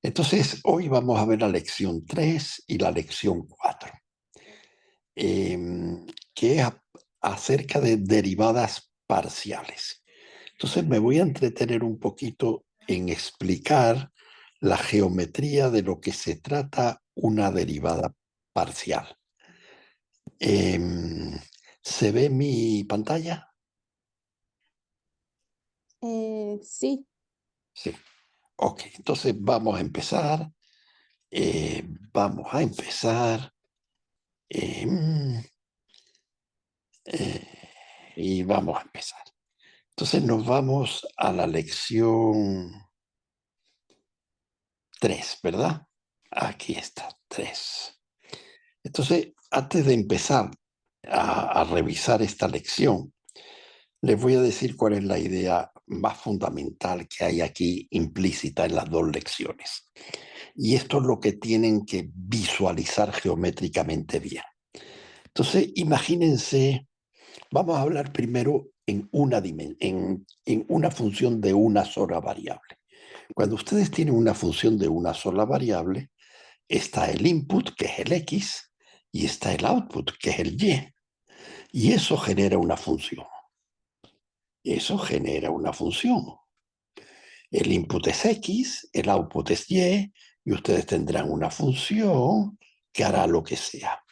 Entonces, hoy vamos a ver la lección 3 y la lección 4, que es acerca de derivadas parciales. Entonces, me voy a entretener un poquito en explicar la geometría de lo que se trata una derivada parcial. ¿Se ve mi pantalla? Sí, Sí. Ok, entonces vamos a empezar. Vamos a empezar. em, eh, y vamos a empezar. Entonces nos vamos a la lección 3, ¿verdad? Aquí está, 3. Entonces, antes de empezar a revisar esta lección, les voy a decir cuál es la idea más fundamental que hay aquí implícita en las dos lecciones. Y esto es lo que tienen que visualizar geométricamente bien. Entonces, imagínense, vamos a hablar primero en una función de una sola variable. Cuando ustedes tienen una función de una sola variable, está el input, que es el x, y está el output, que es el y. Y eso genera una función. Eso genera una función. El input es x, el output es y ustedes tendrán una función que hará lo que sea.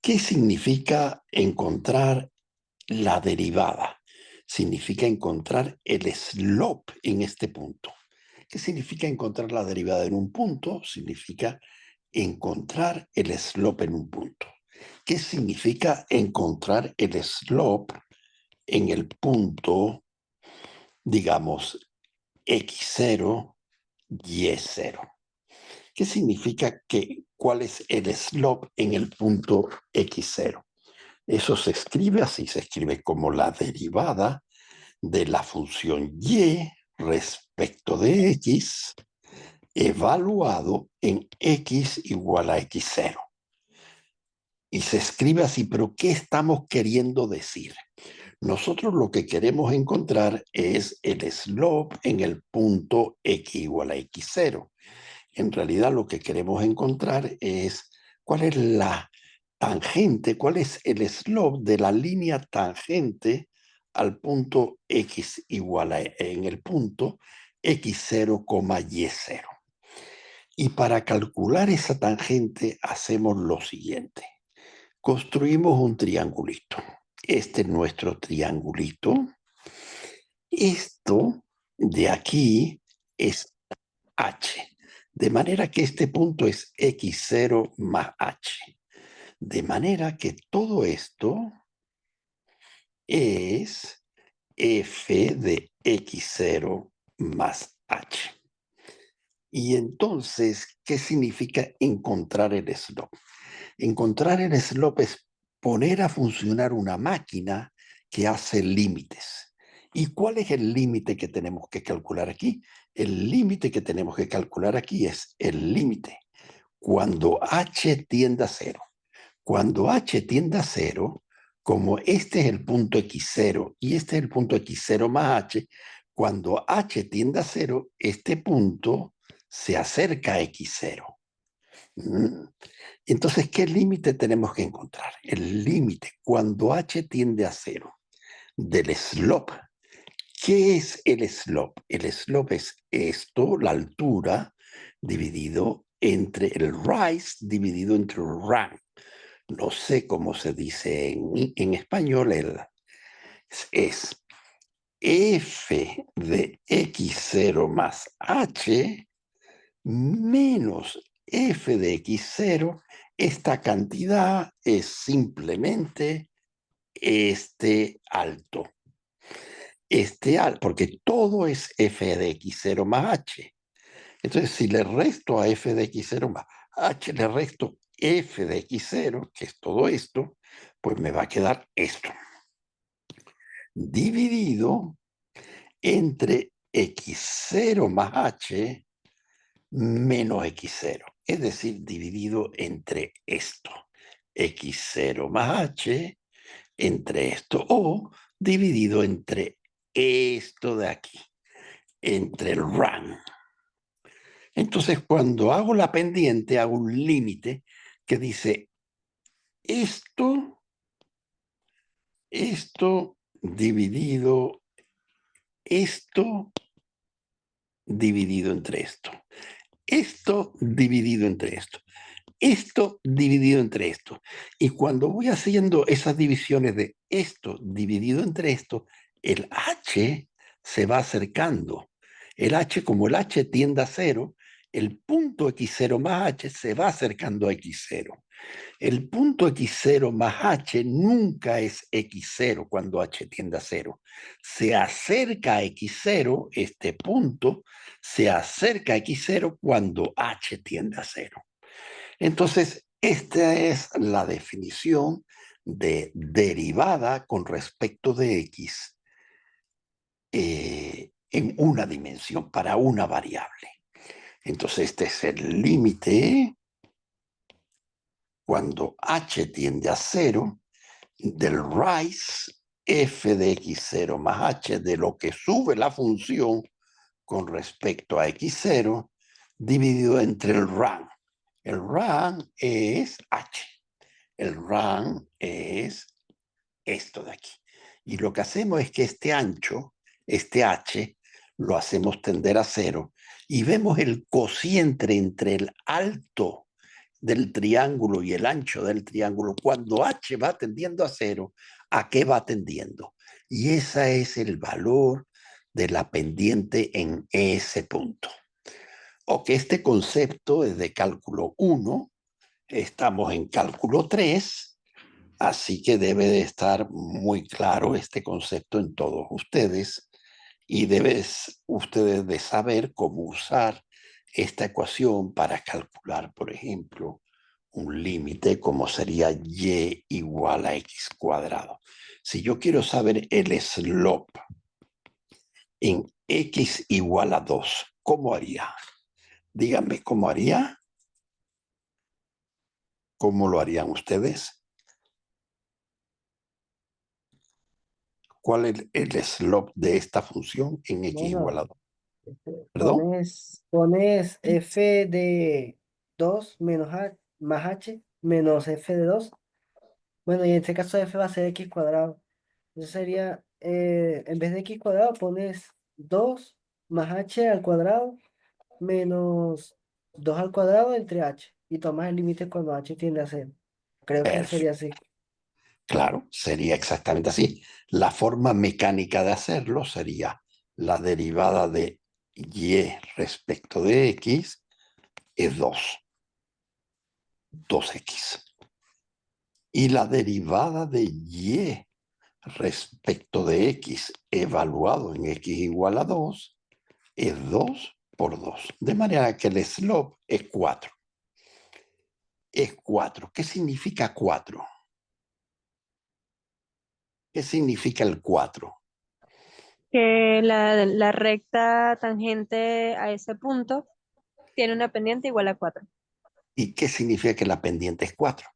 ¿Qué significa encontrar la derivada? Significa encontrar el slope en este punto. ¿Qué significa encontrar la derivada en un punto? Significa encontrar el slope en un punto. ¿Qué significa encontrar el slope en el punto, digamos, x0, y0? ¿Qué significa cuál es el slope en el punto x0? Eso se escribe así, se escribe como la derivada de la función y respecto de x evaluado en x igual a x0. Y se escribe así, pero ¿qué estamos queriendo decir? Nosotros lo que queremos encontrar es el slope en el punto x igual a x0. En realidad lo que queremos encontrar es cuál es la tangente, cuál es el slope de la línea tangente al punto x igual a en el punto x0, y0. Y para calcular esa tangente hacemos lo siguiente. Construimos un triangulito. Este es nuestro triangulito. Esto de aquí es h. De manera que este punto es x0 más h. De manera que todo esto es f de x0 más h. Y entonces, ¿qué significa encontrar el slope? Encontrar el slope es poner a funcionar una máquina que hace límites. ¿Y cuál es el límite que tenemos que calcular aquí? El límite que tenemos que calcular aquí es el límite cuando h tiende a cero. Cuando h tiende a cero, como este es el punto x0 y este es el punto x0 más h, cuando h tiende a cero, este punto se acerca a x0. Entonces, ¿qué límite tenemos que encontrar? El límite cuando h tiende a cero del slope. ¿Qué es el slope? El slope es esto, la altura, dividido entre el rise, dividido entre el run. No sé cómo se dice en español, es f de x0 más h menos f de x0. Esta cantidad es simplemente este alto. Porque todo es f de x0 más h. Entonces, si le resto a f de x0 más h, le resto f de x0, que es todo esto, pues me va a quedar esto, dividido entre x0 más h menos x0. Es decir, dividido entre esto, x0 más h, entre esto, o dividido entre esto de aquí, entre el run. Entonces, cuando hago la pendiente, hago un límite que dice esto dividido, esto dividido entre esto, esto dividido entre esto dividido entre esto. Y cuando voy haciendo esas divisiones de esto dividido entre esto, el h se va acercando. El h, como el h tiende a cero, el punto x0 más h se va acercando a x0. El punto x0 más h nunca es x0 cuando h tiende a cero. Se acerca a x0, este punto se acerca a x0 cuando h tiende a cero. Entonces, esta es la definición de derivada con respecto de x en una dimensión para una variable. Entonces, este es el límite cuando h tiende a cero del rise f de x0 más h de lo que sube la función con respecto a x0 dividido entre el run. El run es h. El run es esto de aquí. Y lo que hacemos es que este ancho, este h, lo hacemos tender a cero y vemos el cociente entre el alto del triángulo y el ancho del triángulo. Cuando h va tendiendo a cero, ¿a qué va tendiendo? Y ese es el valor de la pendiente en ese punto. O que este concepto es de cálculo 1, estamos en cálculo 3, así que debe de estar muy claro este concepto en todos ustedes y debes ustedes de saber cómo usar esta ecuación para calcular, por ejemplo, un límite como sería y igual a x cuadrado. Si yo quiero saber el slope en x igual a 2, ¿cómo haría? Díganme cómo haría. ¿Cómo lo harían ustedes? ¿Cuál es el slope de esta función en x igual Bueno, a 2? ¿Perdón? pones f de 2 menos h, más h menos f de 2. Bueno, y en este caso f va a ser x cuadrado. Eso sería, en vez de x cuadrado, pones 2 más h al cuadrado menos 2 al cuadrado entre h. Y tomas el límite cuando h tiende a cero. Creo que sería Perfecto. así. Claro, sería exactamente así. La forma mecánica de hacerlo sería la derivada de y respecto de x es 2x. Y la derivada de y respecto de x evaluado en x igual a 2 es 2 por 2. De manera que el slope es 4. Es 4. ¿Qué significa 4? ¿Qué significa el 4? Que la recta tangente a ese punto tiene una pendiente igual a 4. ¿Y qué significa que la pendiente es 4?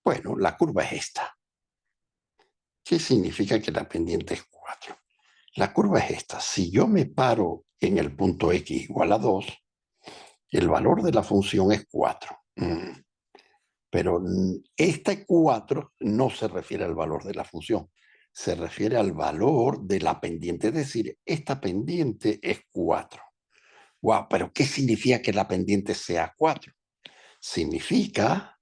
Bueno, la curva es esta. ¿Qué significa que la pendiente es 4? La curva es esta. Si yo me paro en el punto x igual a 2, el valor de la función es 4. Pero este 4 no se refiere al valor de la función, se refiere al valor de la pendiente. Es decir, esta pendiente es 4. Wow, pero ¿qué significa que la pendiente sea 4? Significa,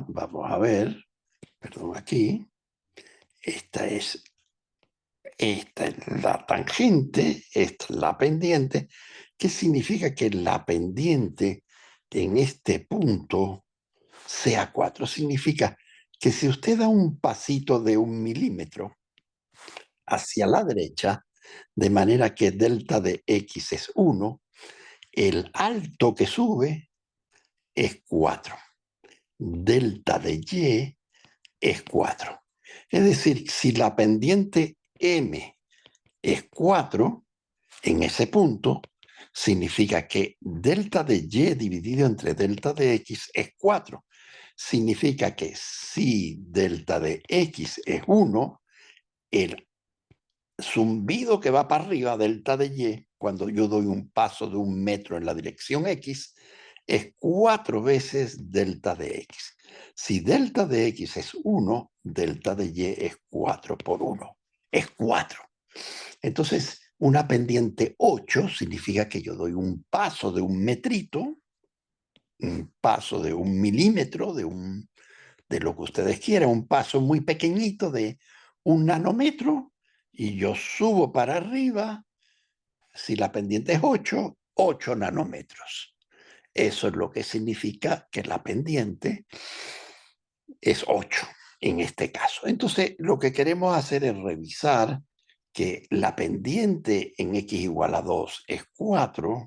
vamos a ver, perdón aquí, esta es la tangente, esta es la pendiente. ¿Qué significa que la pendiente en este punto sea 4? Significa que si usted da un pasito de 1 milímetro hacia la derecha, de manera que delta de x es 1, el alto que sube es 4. Delta de y es 4. Es decir, si la pendiente m es 4, en ese punto, significa que delta de y dividido entre delta de x es 4. significa que si delta de x es 1, el zumbido que va para arriba, delta de y, cuando yo doy un paso de 1 metro en la dirección x, es 4 veces delta de x. Si delta de x es 1, delta de y es 4 por 1. Es 4. Entonces, una pendiente 8 significa que yo doy un paso de 1 metrito, un paso de 1 milímetro, de lo que ustedes quieran, un paso muy pequeñito de 1 nanómetro, y yo subo para arriba, si la pendiente es 8, 8 nanómetros. Eso es lo que significa que la pendiente es 8 en este caso. Entonces, lo que queremos hacer es revisar que la pendiente en x igual a 2 es 4,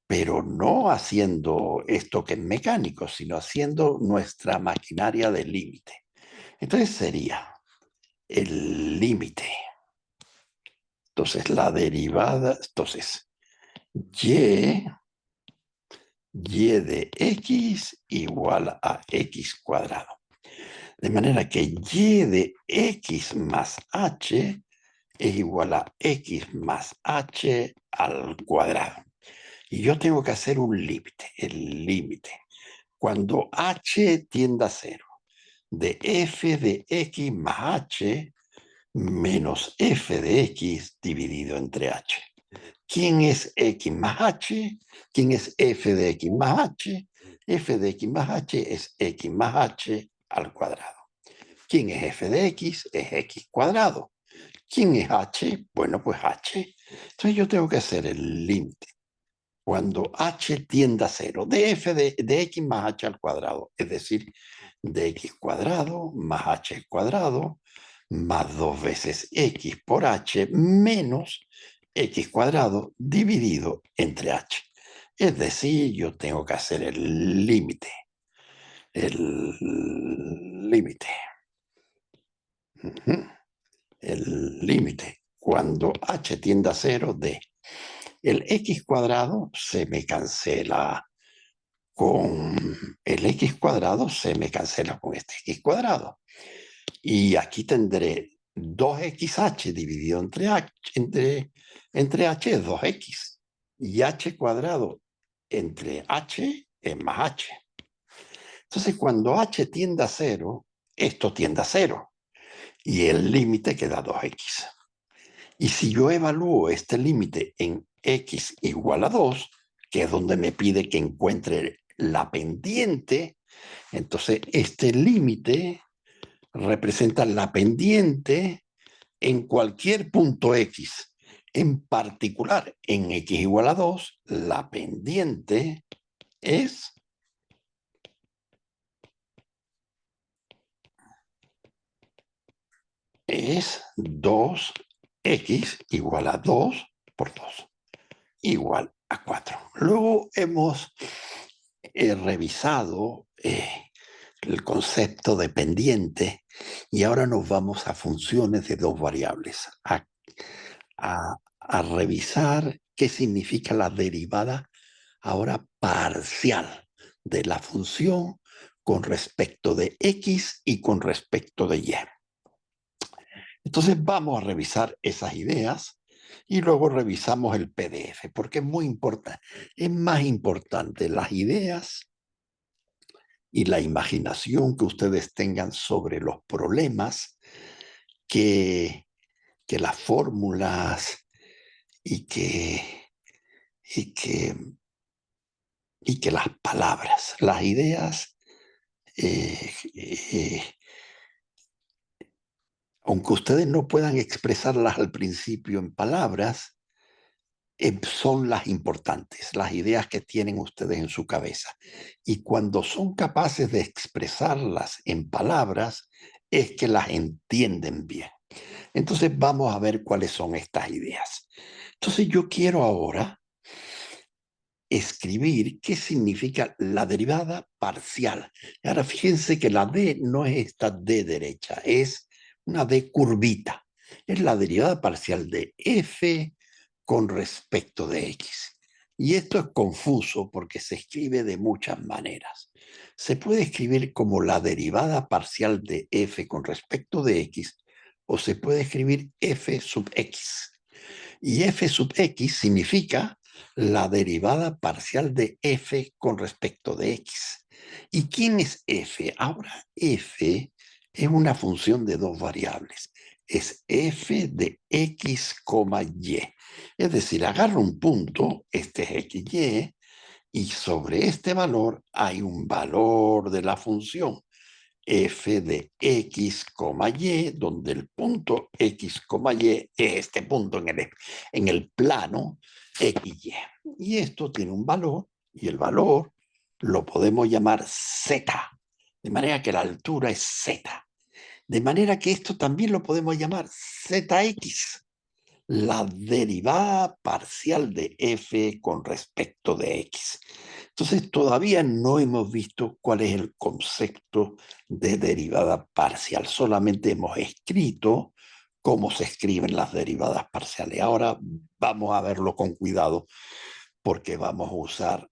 pero no haciendo esto que es mecánico, sino haciendo nuestra maquinaria de límite. Entonces sería el límite. Entonces la derivada, entonces y de x igual a x cuadrado. De manera que y de x más h es igual a x más h al cuadrado. Y yo tengo que hacer un límite, el límite. Cuando h tiende a 0, de f de x más h menos f de x dividido entre h. ¿Quién es x más h? ¿Quién es f de x más h? F de x más h es x más h al cuadrado. ¿Quién es f de x? Es x cuadrado. ¿Quién es h? Bueno, pues h. Entonces yo tengo que hacer el límite. Cuando h tiende a 0, de f de x más h al cuadrado, es decir, de x cuadrado más h cuadrado, más 2 veces x por h menos x cuadrado dividido entre h. Es decir, yo tengo que hacer el límite. El límite. El límite. Cuando h tiende a 0 de el x cuadrado se me cancela con el x cuadrado, se me cancela con este x cuadrado. Y aquí tendré 2xh dividido entre h, entre h es 2x. Y h cuadrado entre h es más h. Entonces, cuando h tiende a 0, esto tiende a 0. Y el límite queda 2x. Y si yo evalúo este límite en x igual a 2, que es donde me pide que encuentre la pendiente, entonces este límite representa la pendiente en cualquier punto x. En particular, en x igual a 2, la pendiente es 2x igual a 2 por 2, igual a 4. Luego hemos revisado el concepto de pendiente y ahora nos vamos a funciones de dos variables, a revisar qué significa la derivada ahora parcial de la función con respecto de x y con respecto de y. Entonces vamos a revisar esas ideas y luego revisamos el PDF, porque es muy importante. Es más importante las ideas y la imaginación que ustedes tengan sobre los problemas que las fórmulas y que, y que, y que las palabras, las ideas, aunque ustedes no puedan expresarlas al principio en palabras, son las importantes, las ideas que tienen ustedes en su cabeza. Y cuando son capaces de expresarlas en palabras, es que las entienden bien. Entonces vamos a ver cuáles son estas ideas. Entonces yo quiero ahora escribir qué significa la derivada parcial. Ahora fíjense que la D no es esta D derecha, es una D curvita. Es la derivada parcial de f con respecto de x. Y esto es confuso porque se escribe de muchas maneras. Se puede escribir como la derivada parcial de f con respecto de x, o se puede escribir f sub x. Y f sub x significa la derivada parcial de f con respecto de x. ¿Y quién es f? Ahora f es una función de dos variables. Es f de x, y. Es decir, agarro un punto, este es xy, y sobre este valor hay un valor de la función f de x, y, donde el punto x, y es este punto en el plano xy. Y esto tiene un valor, y el valor lo podemos llamar z, de manera que la altura es z. De manera que esto también lo podemos llamar zx, la derivada parcial de f con respecto de x. Entonces todavía no hemos visto cuál es el concepto de derivada parcial, solamente hemos escrito cómo se escriben las derivadas parciales. Ahora vamos a verlo con cuidado porque vamos a usar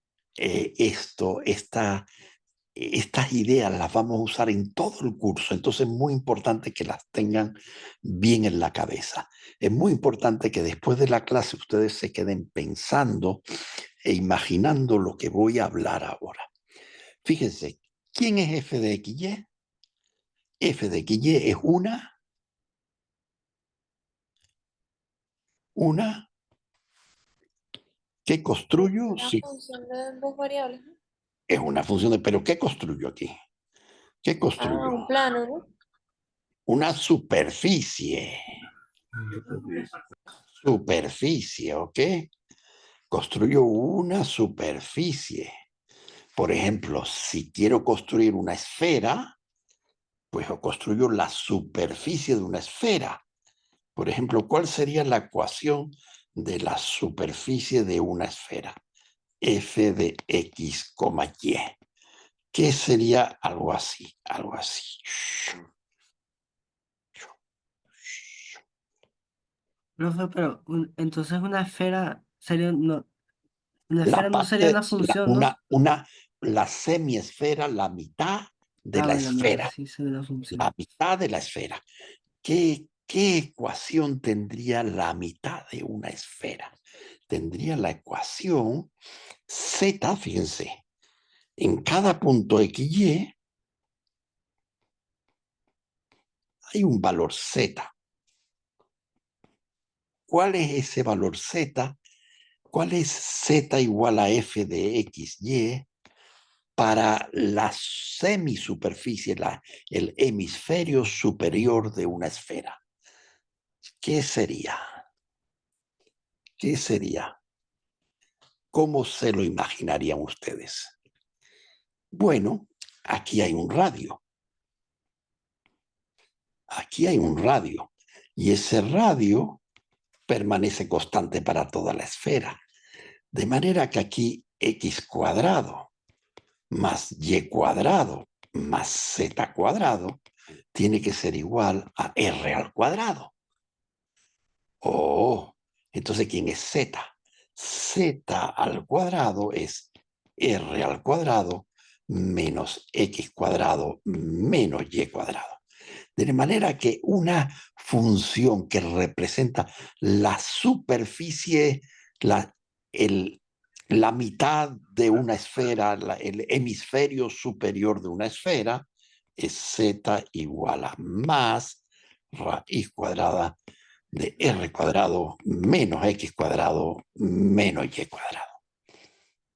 estas ideas las vamos a usar en todo el curso, entonces es muy importante que las tengan bien en la cabeza. Es muy importante que después de la clase ustedes se queden pensando e imaginando lo que voy a hablar ahora. Fíjense, ¿quién es f de xy? F de xy es una ¿qué construyo? Una Sí, función de dos variables, ¿no? es una función de, pero ¿qué construyo aquí? ¿Qué Ah, construyo? un plano, ¿no? Una superficie. Superficie, ¿ok? Construyo una superficie. Por ejemplo, si quiero construir una esfera, pues construyo la superficie de una esfera. Por ejemplo, ¿cuál sería la ecuación de la superficie de una esfera? F de x, y. ¿Qué sería algo así? Algo así. Profe, pero entonces una esfera sería, no, una La esfera no sería parte, una función, ¿no? la semiesfera, la mitad de Ah, la bueno, la mitad esfera. sí sería una La función. mitad de la esfera. ¿Qué ecuación tendría la mitad de una esfera? Tendría la ecuación z, fíjense, en cada punto xy hay un valor z. ¿Cuál es ese valor z? ¿Cuál es z igual a f de xy para la semisuperficie, el hemisferio superior de una esfera? ¿Qué sería? ¿Qué sería? ¿Cómo se lo imaginarían ustedes? Bueno, aquí hay un radio. Aquí hay un radio. Y ese radio permanece constante para toda la esfera. De manera que aquí x cuadrado más y cuadrado más z cuadrado tiene que ser igual a r al cuadrado. Oh, entonces ¿quién es z? Z al cuadrado es r al cuadrado menos x cuadrado menos y cuadrado. De manera que una función que representa la superficie, la mitad de una esfera, el hemisferio superior de una esfera, es z igual a más raíz cuadrada de r cuadrado menos x cuadrado menos y cuadrado.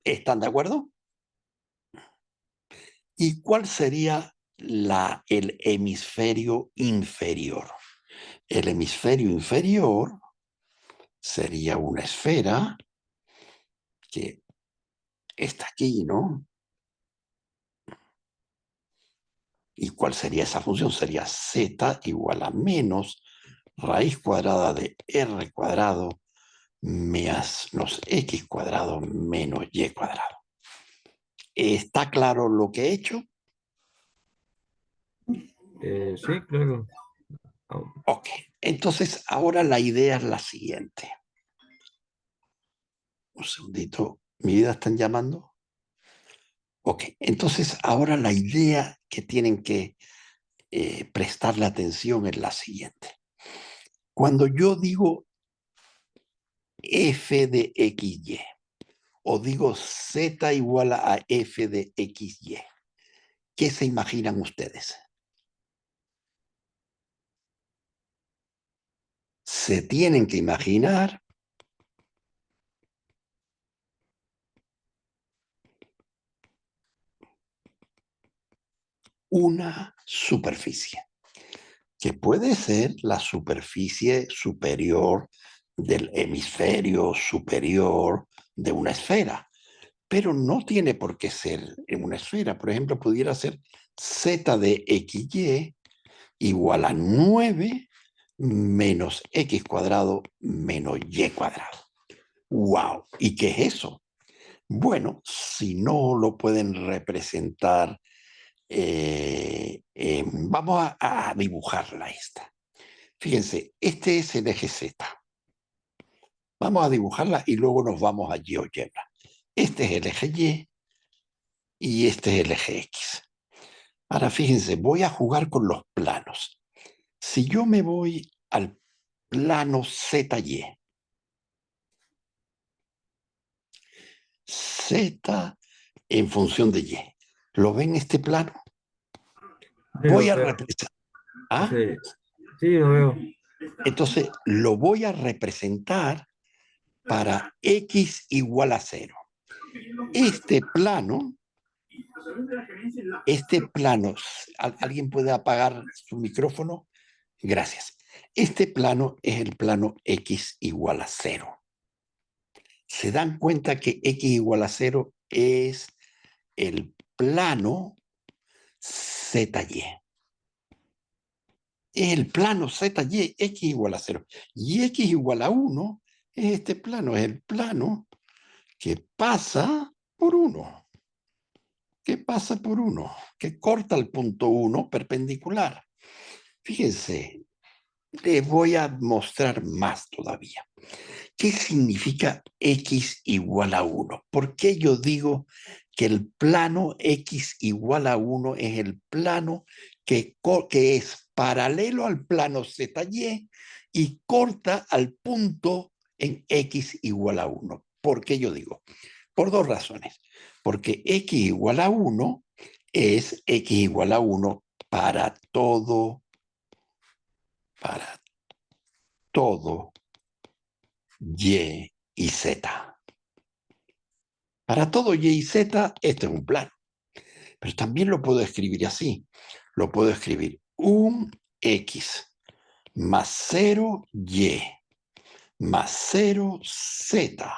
¿Están de acuerdo? ¿Y cuál sería el hemisferio inferior? El hemisferio inferior sería una esfera que está aquí, ¿no? ¿Y cuál sería esa función? Sería z igual a menos raíz cuadrada de r cuadrado menos x cuadrado menos y cuadrado. ¿Está claro lo que he hecho? Sí, claro. Ok, entonces ahora la idea es la siguiente. Un segundito. ¿Mi vida están llamando? Ok, entonces ahora la idea que tienen que prestarle atención es la siguiente. Cuando yo digo f de xy o digo z igual a f de xy, ¿qué se imaginan ustedes? Se tienen que imaginar una superficie, que puede ser la superficie superior del hemisferio superior de una esfera, pero no tiene por qué ser en una esfera. Por ejemplo, pudiera ser z de xy igual a 9 menos x cuadrado menos y cuadrado. ¡Wow! ¿Y qué es eso? Bueno, si no lo pueden representar, vamos a dibujarla esta. Fíjense, este es el eje Z. Vamos a dibujarla y luego nos vamos a GeoGebra. Este es el eje Y este es el eje X. Ahora fíjense, voy a jugar con los planos. Si yo me voy al plano ZY, Z en función de Y, ¿lo ven este plano? Sí, Voy lo a veo. representar. ¿Ah? Sí, sí, lo veo. Entonces, lo voy a representar para X igual a 0. Este plano, ¿alguien puede apagar su micrófono? Gracias. Este plano es el plano X igual a 0. ¿Se dan cuenta que X igual a 0 es el plano ZY? Es el plano ZY, X igual a 0. Y X igual a 1 es este plano, es el plano que pasa por 1. ¿Qué pasa por 1? Que corta el punto 1 perpendicular. Fíjense, les voy a mostrar más todavía. ¿Qué significa X igual a 1? ¿Por qué yo digo que el plano X igual a 1 es el plano que es paralelo al plano ZY y corta al punto en X igual a 1? ¿Por qué yo digo? Por dos razones. Porque X igual a 1 es X igual a 1 para todo Y y Z. Para todo Y y Z, este es un plano. Pero también lo puedo escribir así. Lo puedo escribir un X más 0Y más 0Z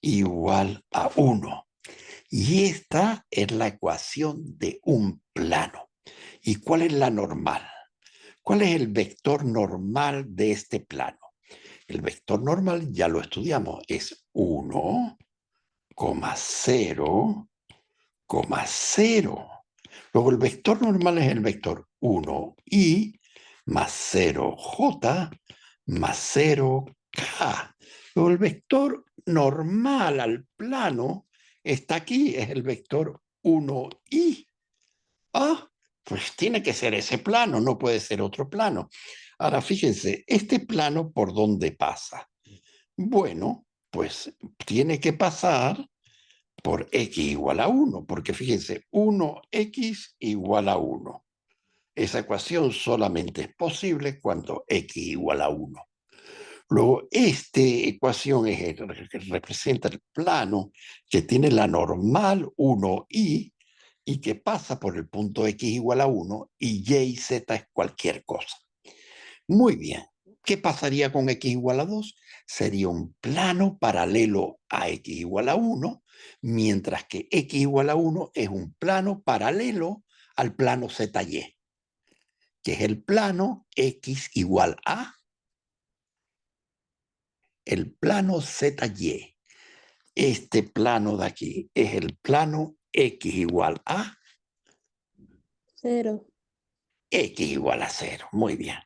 igual a 1. Y esta es la ecuación de un plano. ¿Y cuál es la normal? ¿Cuál es el vector normal de este plano? El vector normal ya lo estudiamos, es 1, 0, 0. Luego el vector normal es el vector 1i más 0j más 0k. Luego el vector normal al plano está aquí, es el vector 1i. Ah, pues tiene que ser ese plano, no puede ser otro plano. Ahora fíjense, ¿este plano por dónde pasa? Bueno, pues tiene que pasar por x igual a 1, porque fíjense, 1x igual a 1. Esa ecuación solamente es posible cuando x igual a 1. Luego, esta ecuación representa el plano que tiene la normal 1i y que pasa por el punto x igual a 1 y y z es cualquier cosa. Muy bien. ¿Qué pasaría con x igual a 2? Sería un plano paralelo a x igual a 1, mientras que x igual a 1 es un plano paralelo al plano ZY, que es el plano x igual a el plano ZY. Este plano de aquí es el plano x igual a 0. x igual a 0. Muy bien.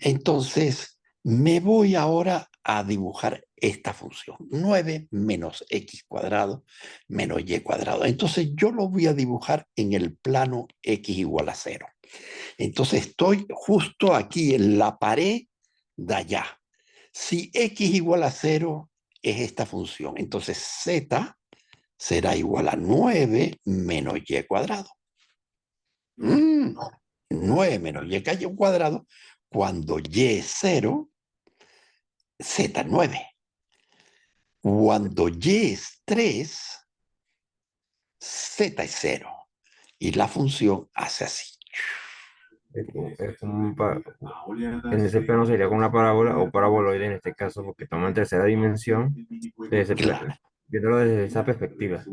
Entonces, me voy ahora a dibujar esta función. 9 menos x cuadrado menos y cuadrado. Entonces yo lo voy a dibujar en el plano x igual a 0. Entonces estoy justo aquí en la pared de allá. Si x igual a 0 es esta función, entonces z será igual a 9 menos y cuadrado. 9 menos y cuadrado, cuando y es 0, z es 9. Cuando y es 3, z es 0. Y la función hace así. En ese plano sería con una parábola o paraboloide en este caso, porque toma en tercera dimensión, Claro. viéndolo desde esa perspectiva.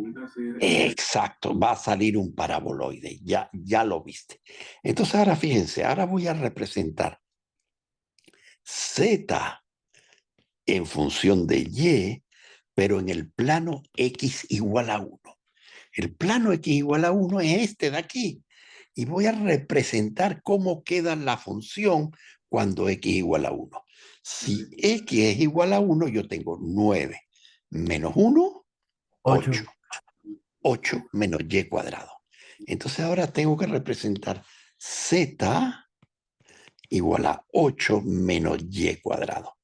Exacto, va a salir un paraboloide, ya lo viste. Entonces ahora fíjense, ahora voy a representar z en función de y, pero en el plano x igual a 1. El plano x igual a 1 es este de aquí. Y voy a representar cómo queda la función cuando x igual a 1. Si x es igual a 1, yo tengo 9 menos 1, 8. 8. 8 menos y cuadrado. Entonces ahora tengo que representar z igual a 8 menos y cuadrado.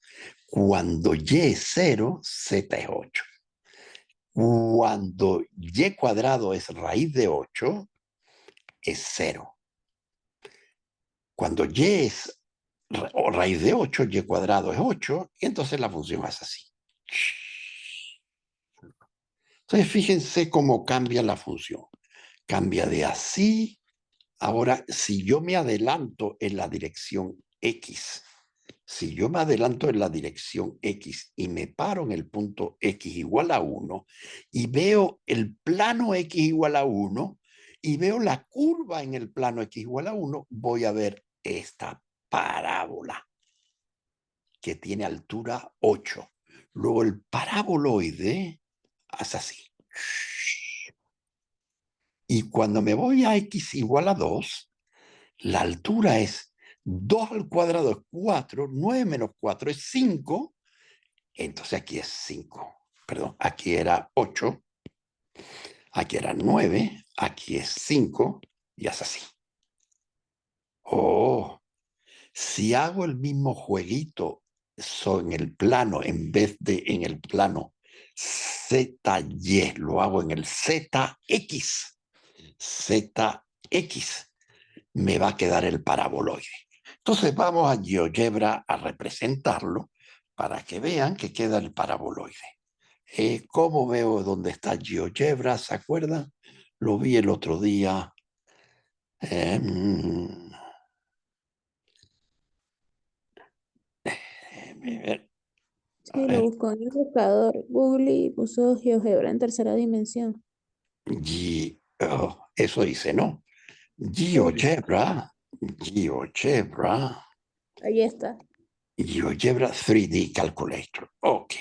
Cuando y es 0, z es 8. Cuando y cuadrado es raíz de 8, es 0. Cuando y es raíz de 8, y cuadrado es 8, y entonces la función es así. Entonces fíjense cómo cambia la función. Cambia de así. Ahora, si yo me adelanto en la dirección X, si yo me adelanto en la dirección X y me paro en el punto X igual a 1 y veo el plano X igual a 1 y veo la curva en el plano X igual a 1, voy a ver esta parábola que tiene altura 8. Luego el paraboloide hace así. Y cuando me voy a X igual a 2, la altura es 2 al cuadrado es 4, 9 menos 4 es 5, entonces aquí es 5. Perdón, aquí era 8, aquí era 9, aquí es 5 y es así. Oh, si hago el mismo jueguito en el plano, en vez de en el plano ZY, lo hago en el ZX. ZX me va a quedar el paraboloide. Entonces vamos a GeoGebra a representarlo para que vean que queda el paraboloide. ¿Cómo veo dónde está GeoGebra? ¿Se acuerdan? Lo vi el otro día. Sí, lo buscó en el buscador Google y puso GeoGebra en tercera dimensión. Eso dice, ¿no? GeoGebra, Ahí está. GeoGebra 3D Calculator. Ok.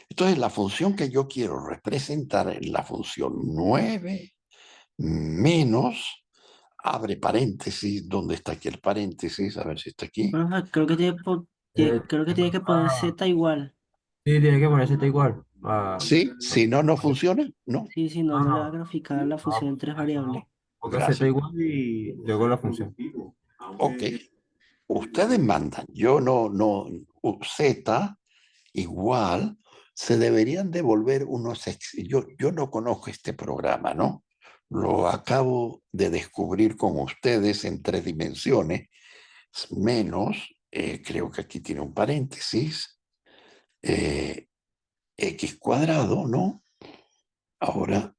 Entonces la función que yo quiero representar es la función 9 menos, abre paréntesis, ¿dónde está aquí el paréntesis? A ver si está aquí. Profe, creo que tiene que poner z igual. Sí, tiene que ponerse igual. Ah, Sí, si no, no funciona. No, Sí, si no, no, no le va a no. graficar la función en tres variables. Ponga Z gracias. igual y luego la función. Ok, ustedes mandan. Yo no, Z igual, se deberían devolver unos... Yo no conozco este programa, ¿no? Lo acabo de descubrir con ustedes en 3 dimensiones, menos, creo que aquí tiene un paréntesis, x cuadrado, ¿no? Ahora,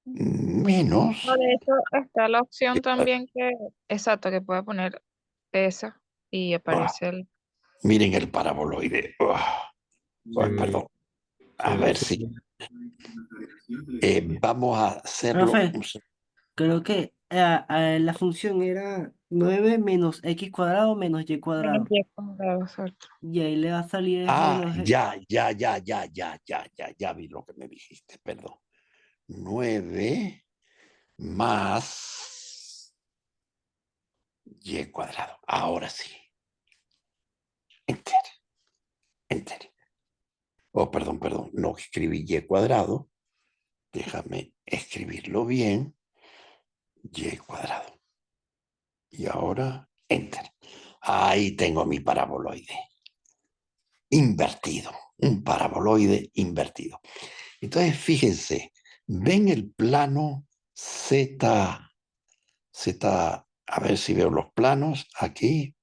menos, No, de hecho, está la opción también que, exacto, que puede poner esa y aparece el... miren el paraboloide. Sí, Perdón. A ver sí. si vamos a hacerlo. Profe, creo que la función era 9 menos x cuadrado menos y menos cuadrado. 10 cuadrado, exacto. Y ahí le va a salir es Ah, menos ya vi lo que me dijiste, perdón. 9 más y cuadrado. Ahora sí. Enter. Enter. Oh, perdón, no escribí y cuadrado. Déjame escribirlo bien. Y cuadrado. Y ahora, enter. Ahí tengo mi paraboloide. Invertido. Un paraboloide invertido. Entonces, fíjense, ven el plano Z, a ver si veo los planos aquí.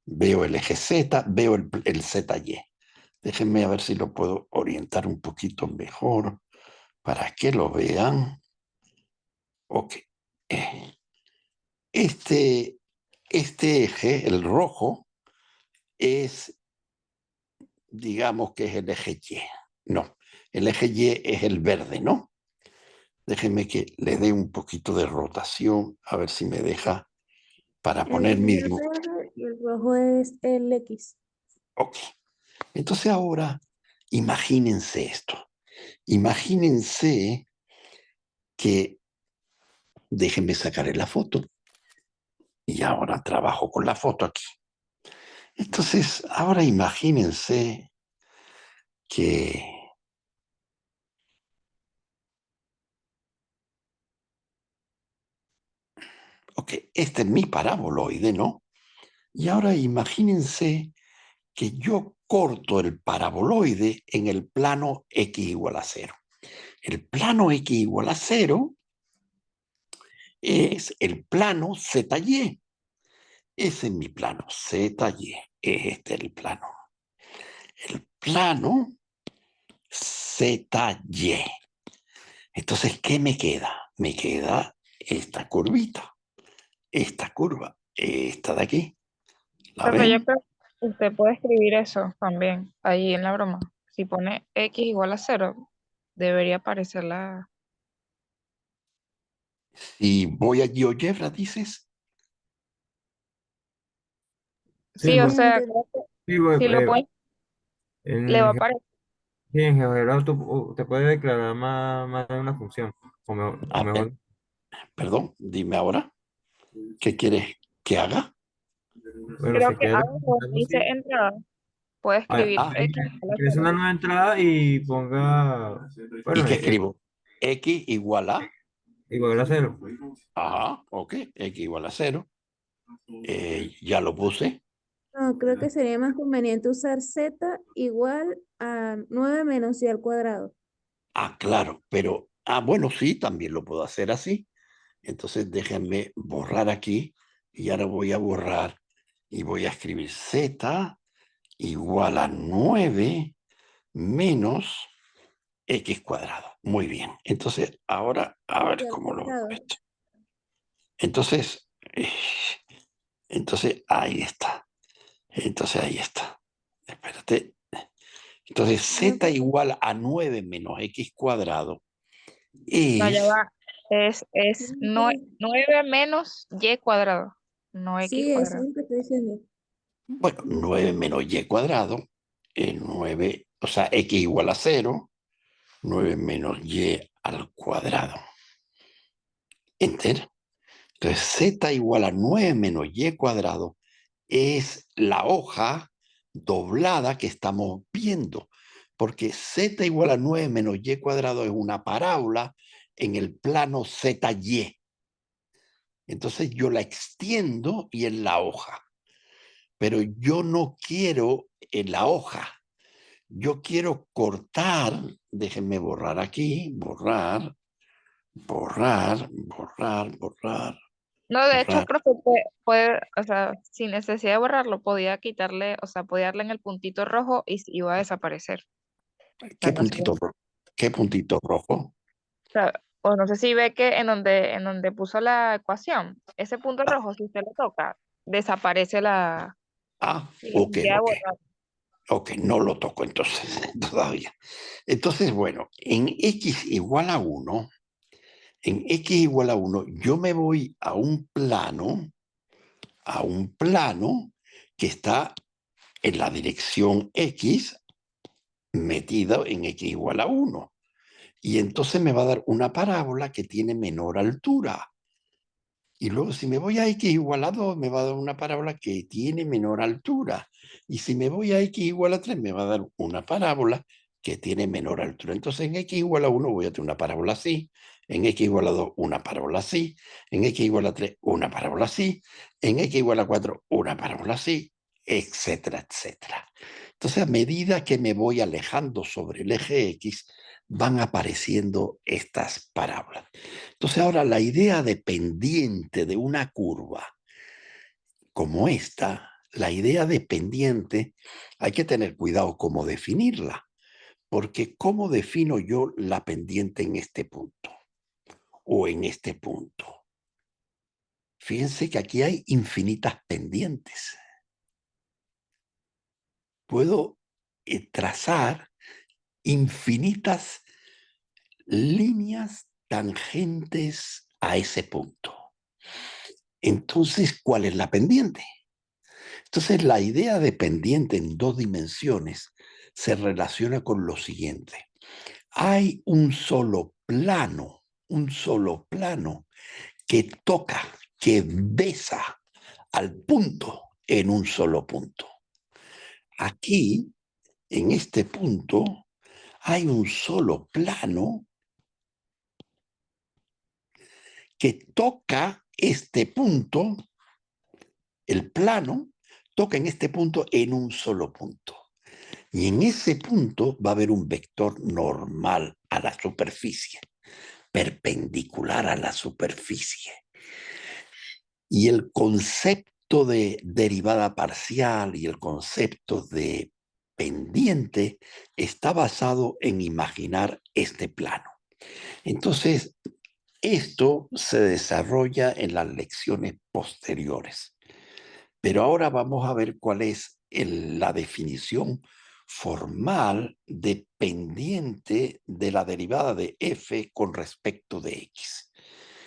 Veo el eje Z, veo el ZY. Déjenme a ver si lo puedo orientar un poquito mejor para que lo vean. Ok. Este eje, el rojo, es, digamos que es el eje Y. No, el eje Y es el verde, ¿no? Déjenme que le dé un poquito de rotación, a ver si me deja para El poner mi verde es el dibujo. verde y el rojo es el X. Ok. Entonces ahora, imagínense esto. Imagínense que, déjenme sacar la foto. Y ahora trabajo con la foto aquí. Entonces, ahora imagínense que... Ok, este es mi paraboloide, ¿no? Y ahora imagínense que yo corto el paraboloide en el plano x igual a 0. El plano x igual a 0 es el plano ZY. Ese es mi plano, ZY. Este es el plano. El plano ZY. Entonces, ¿qué me queda? Me queda esta curvita, esta curva, esta de aquí. ¿La Profe, yo ven? creo que usted puede escribir eso también ahí en la broma. Si pone X igual a 0, debería aparecer la... Si voy a GeoGebra, dices, Sí, Sí, o No sea, entiendo. creo que sí, si lo pone, le va a en, aparecer. sí, en GeoGebra te puede declarar más de una función. O a ver, mejor, perdón, dime ahora, ¿qué quieres que haga? bueno, Creo si que quieres algo representarlo dice así, entrada. Puede escribir Ah, X igual a ingresa 0. una nueva entrada y ponga, ¿y bueno, qué escribo? X igual a, igual a 0. ajá, ok, X igual a 0. Ya lo puse. No, creo que sería más conveniente usar Z igual a 9 menos Y al cuadrado. Ah, claro, pero, bueno, sí, también lo puedo hacer así. Entonces déjenme borrar aquí y ahora voy a borrar y voy a escribir Z igual a 9 menos X cuadrado. Muy bien. Entonces, ahora, a ver Y al cómo lo veo cuadrado. esto. Entonces, ahí está. Entonces, ahí está. Espérate. Entonces, No, Z igual a 9 menos X cuadrado No, ya es, va. Es sí, 9 menos Y cuadrado, no X sí, eso es cuadrado. lo que estoy diciendo. bueno, 9 menos Y cuadrado es 9, o sea, X igual a 0, 9 menos Y al cuadrado. Enter. Entonces, Z igual a 9 menos Y cuadrado es la hoja doblada que estamos viendo, porque Z igual a 9 menos Y cuadrado es una parábola en el plano ZY. Entonces yo la extiendo y en la hoja, pero yo no quiero en la hoja. Yo quiero cortar, déjenme borrar aquí, borrar, No, de hecho, borrar. profe, o sea, sin necesidad de borrarlo, podía quitarle, o sea, podía darle en el puntito rojo y iba a desaparecer. O sea, ¿Qué no sé, puntito rojo? ¿Qué puntito rojo? o no sé si ve que en donde puso la ecuación, ese punto Ah, rojo, si usted lo toca, desaparece la, ok, queda ok. borrado. Ok, no lo toco entonces todavía. Entonces, bueno, en x igual a 1, yo me voy a un plano que está en la dirección x metido en x igual a 1. Y entonces me va a dar una parábola que tiene menor altura. Y luego si me voy a x igual a 2, me va a dar una parábola que tiene menor altura. Y si me voy a x igual a 3, me va a dar una parábola que tiene menor altura. Entonces en x igual a 1 voy a tener una parábola así, en x igual a 2 una parábola así, en x igual a 3 una parábola así, en x igual a 4 una parábola así, etcétera, etcétera. Entonces a medida que me voy alejando sobre el eje x, van apareciendo estas parábolas. Entonces ahora la idea de pendiente de una curva como esta, la idea de pendiente, hay que tener cuidado cómo definirla, porque ¿cómo defino yo la pendiente en este punto o en este punto? Fíjense que aquí hay infinitas pendientes. Puedo trazar infinitas líneas tangentes a ese punto. Entonces, ¿cuál es la pendiente? Entonces, la idea de pendiente en 2 dimensiones se relaciona con lo siguiente. Hay un solo plano que toca, que besa al punto en un solo punto. Aquí, en este punto, hay un solo plano que toca este punto, el plano toca en este punto en un solo punto. Y en ese punto va a haber un vector normal a la superficie, perpendicular a la superficie. Y el concepto de derivada parcial y el concepto de pendiente está basado en imaginar este plano. Entonces, esto se desarrolla en las lecciones posteriores. Pero ahora vamos a ver cuál es la definición formal de pendiente de la derivada de f con respecto de x.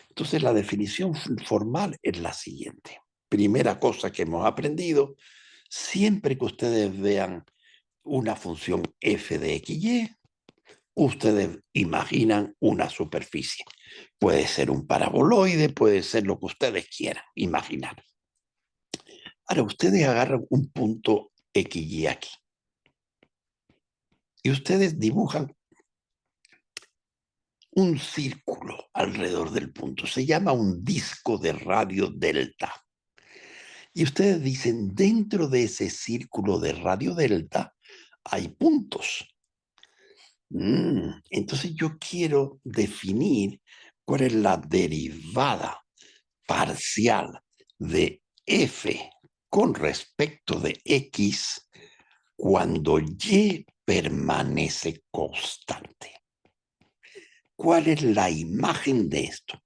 Entonces, la definición formal es la siguiente. Primera cosa que hemos aprendido, siempre que ustedes vean una función f de xy, ustedes imaginan una superficie. Puede ser un paraboloide, puede ser lo que ustedes quieran imaginar. Ahora, ustedes agarran un punto XY aquí y ustedes dibujan un círculo alrededor del punto. Se llama un disco de radio delta. Y ustedes dicen, dentro de ese círculo de radio delta hay puntos. Entonces yo quiero definir cuál es la derivada parcial de f con respecto de x cuando y permanece constante. ¿Cuál es la imagen de esto?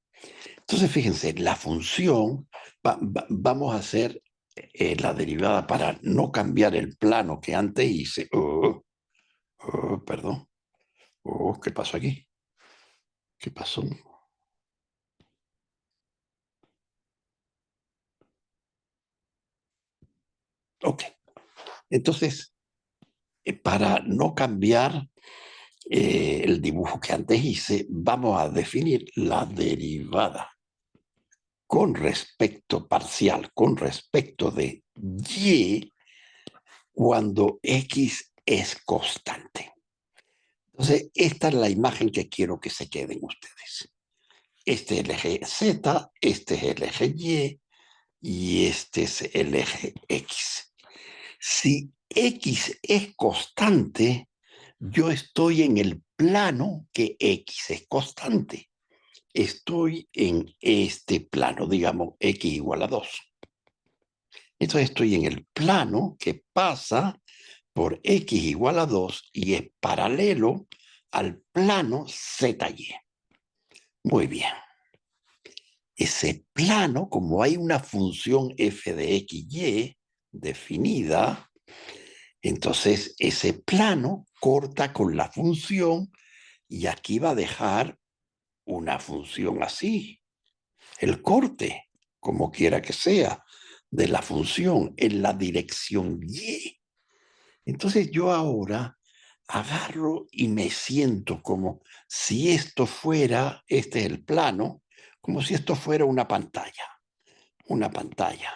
Entonces, fíjense, la función, vamos a hacer la derivada para no cambiar el plano que antes hice. Perdón. ¿Qué pasó aquí? ¿Qué pasó? Ok. Entonces, para no cambiar el dibujo que antes hice, vamos a definir la derivada con respecto parcial, con respecto de y cuando x es constante. Entonces, esta es la imagen que quiero que se queden ustedes. Este es el eje Z, este es el eje y este es el eje X. Si X es constante, yo estoy en el plano que X es constante. Estoy en este plano, digamos, X igual a 2. Entonces estoy en el plano que pasa por X igual a 2 y es paralelo al plano ZY. Muy bien. Ese plano, como hay una función f de xy definida, entonces ese plano corta con la función y aquí va a dejar una función así. El corte, como quiera que sea, de la función en la dirección y. Entonces yo ahora agarro y me siento como si esto fuera, este es el plano, como si esto fuera una pantalla. una pantalla.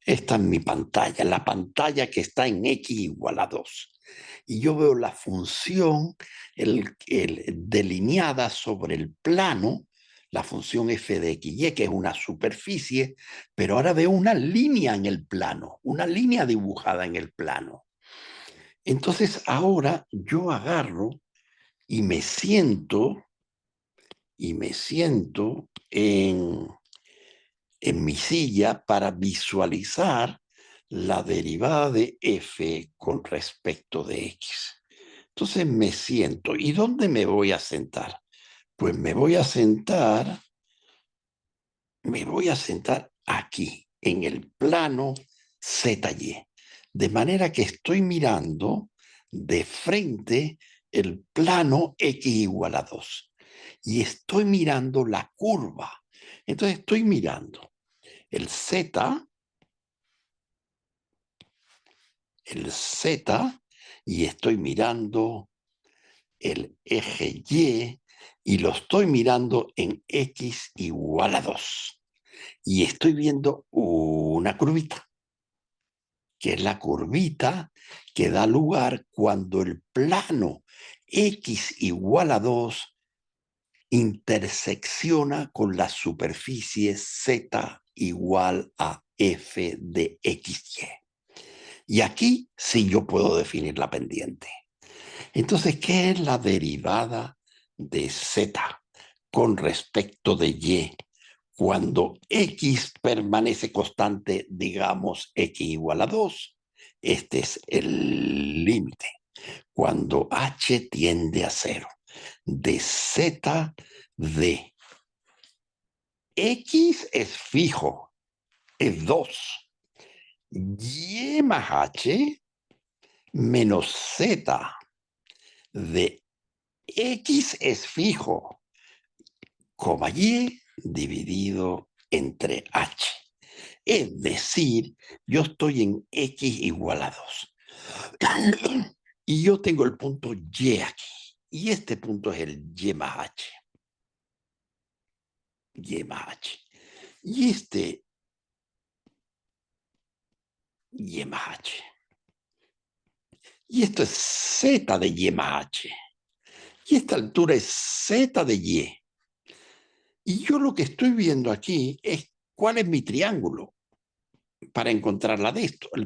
Esta es mi pantalla, la pantalla que está en x igual a 2. Y yo veo la función delineada sobre el plano, la función f de x, y, que es una superficie, pero ahora veo una línea en el plano, una línea dibujada en el plano. Entonces ahora yo agarro y me siento en mi silla para visualizar la derivada de f con respecto de x. Entonces me siento. ¿Y dónde me voy a sentar? Pues me voy a sentar aquí, en el plano ZY. De manera que estoy mirando de frente el plano x igual a 2. Y estoy mirando la curva. Entonces estoy mirando el Z, y estoy mirando el eje y lo estoy mirando en x igual a 2. Y estoy viendo una curvita, que es la curvita que da lugar cuando el plano x igual a 2 intersecciona con la superficie z igual a f de xy. Y aquí sí yo puedo definir la pendiente. Entonces, ¿qué es la derivada de z con respecto de y? Cuando x permanece constante, digamos x igual a 2, este es el límite. Cuando h tiende a 0, de z de x es fijo, es 2. Y más h menos z de x es fijo, coma y dividido entre h. Es decir, yo estoy en x igual a 2. Y yo tengo el punto y aquí. Y este punto es el y más h. Y más h. Y este y más h. Y esto es z de y más h. Y esta altura es z de y. Y yo lo que estoy viendo aquí es cuál es mi triángulo para encontrar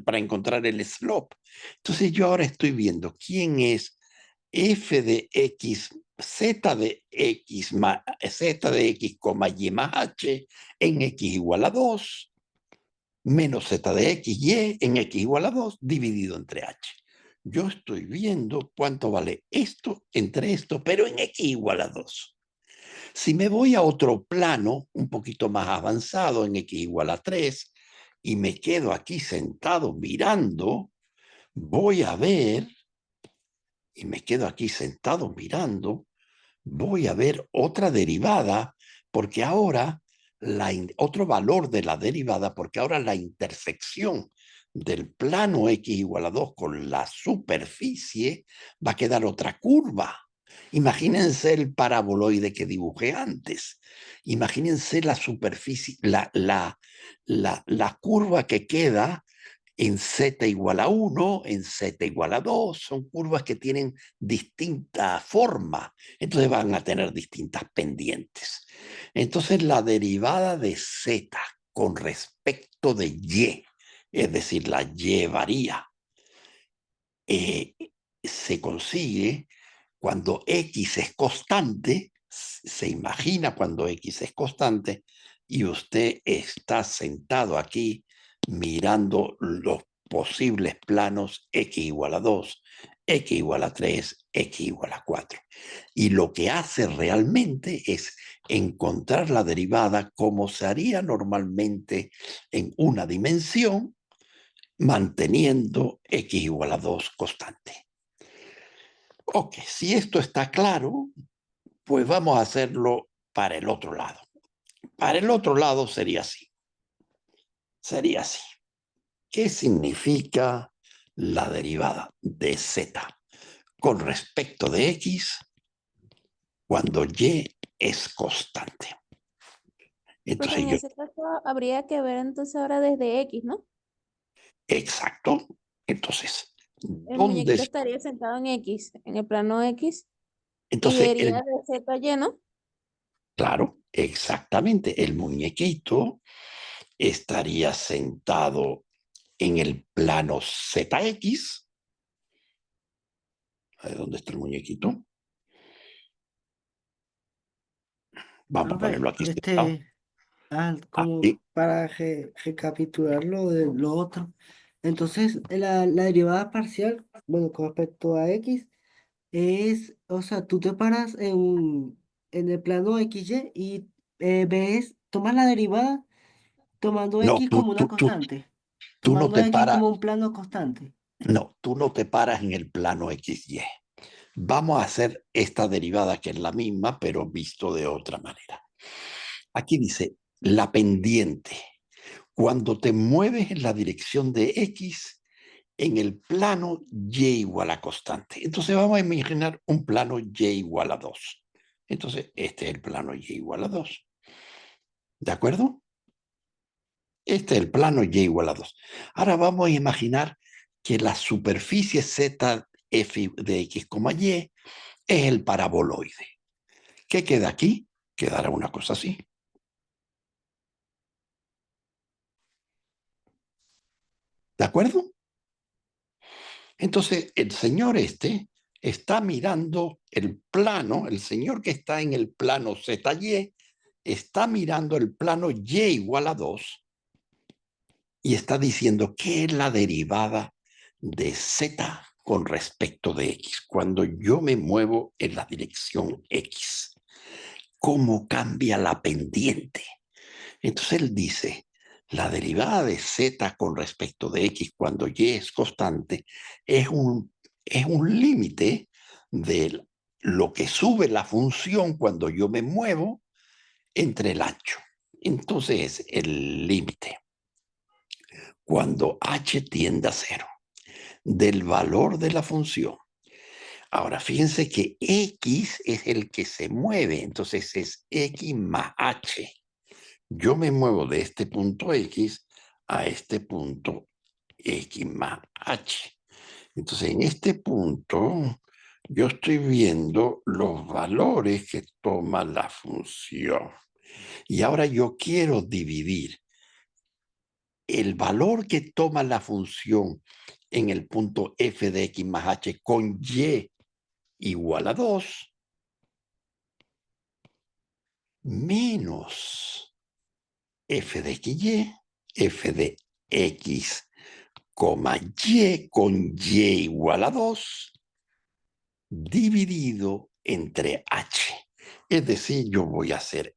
para encontrar el slope. Entonces yo ahora estoy viendo quién es f de x, z de x, coma y más h en x igual a 2, menos z de x, y en x igual a 2, dividido entre h. Yo estoy viendo cuánto vale esto entre esto, pero en x igual a 2. Si me voy a otro plano, un poquito más avanzado, en x igual a 3, y me quedo aquí sentado mirando, voy a ver, y me quedo aquí sentado mirando, voy a ver otra derivada, porque ahora, otro valor de la derivada, porque ahora la intersección del plano x igual a 2 con la superficie va a quedar otra curva. Imagínense el paraboloide que dibujé antes. Imagínense la superficie, la curva que queda en z igual a 1, en z igual a 2. Son curvas que tienen distinta forma. Entonces van a tener distintas pendientes. Entonces la derivada de z con respecto de y, es decir, la y varía, se consigue cuando x es constante. Se imagina cuando x es constante y usted está sentado aquí mirando los posibles planos x igual a 2, x igual a 3, x igual a 4. Y lo que hace realmente es encontrar la derivada como se haría normalmente en una dimensión, manteniendo x igual a 2 constante. Ok, si esto está claro, pues vamos a hacerlo para el otro lado. Para el otro lado sería así. Sería así. ¿Qué significa la derivada de z con respecto de x cuando y es constante? Pues Entonces en yo, ese caso habría que ver entonces ahora desde X, ¿no? exacto. Entonces, El ¿dónde muñequito es? estaría sentado en X, en el plano X, y Entonces, vería de Z lleno. claro, exactamente, el muñequito estaría sentado en el plano ZX. A ver, ¿dónde está el muñequito? Vamos a Profe, ponerlo aquí sentado. como Aquí. para recapitular lo de lo otro. Entonces, la derivada parcial, bueno, con respecto a X, es, o sea, tú te paras en el plano XY y tomas la derivada tomando No, X como una constante, tú no tomando te X paras, como un plano constante. no, tú no te paras en el plano XY. Vamos a hacer esta derivada que es la misma, pero visto de otra manera. Aquí dice la pendiente. Cuando te mueves en la dirección de X, en el plano Y igual a constante. Entonces vamos a imaginar un plano Y igual a 2. Entonces este es el plano Y igual a 2. ¿De acuerdo? Este es el plano Y igual a 2. Ahora vamos a imaginar que la superficie Z f de X, Y es el paraboloide. ¿Qué queda aquí? Quedará una cosa así. ¿De acuerdo? Entonces, el señor este está mirando el plano, el señor que está en el plano ZY, está mirando el plano Y igual a 2 y está diciendo qué es la derivada de Z con respecto de X. Cuando yo me muevo en la dirección X, ¿cómo cambia la pendiente? Entonces él dice, la derivada de Z con respecto de X cuando Y es constante es un límite de lo que sube la función cuando yo me muevo entre el ancho. Entonces es el límite cuando h tiende a 0 del valor de la función. Ahora, fíjense que x es el que se mueve, entonces es x más h. Yo me muevo de este punto X a este punto X más H. Entonces, en este punto, yo estoy viendo los valores que toma la función. Y ahora yo quiero dividir el valor que toma la función en el punto f de x más h con y igual a 2 menos f de xy, f de x, y con y igual a 2 dividido entre h. Es decir, yo voy a hacer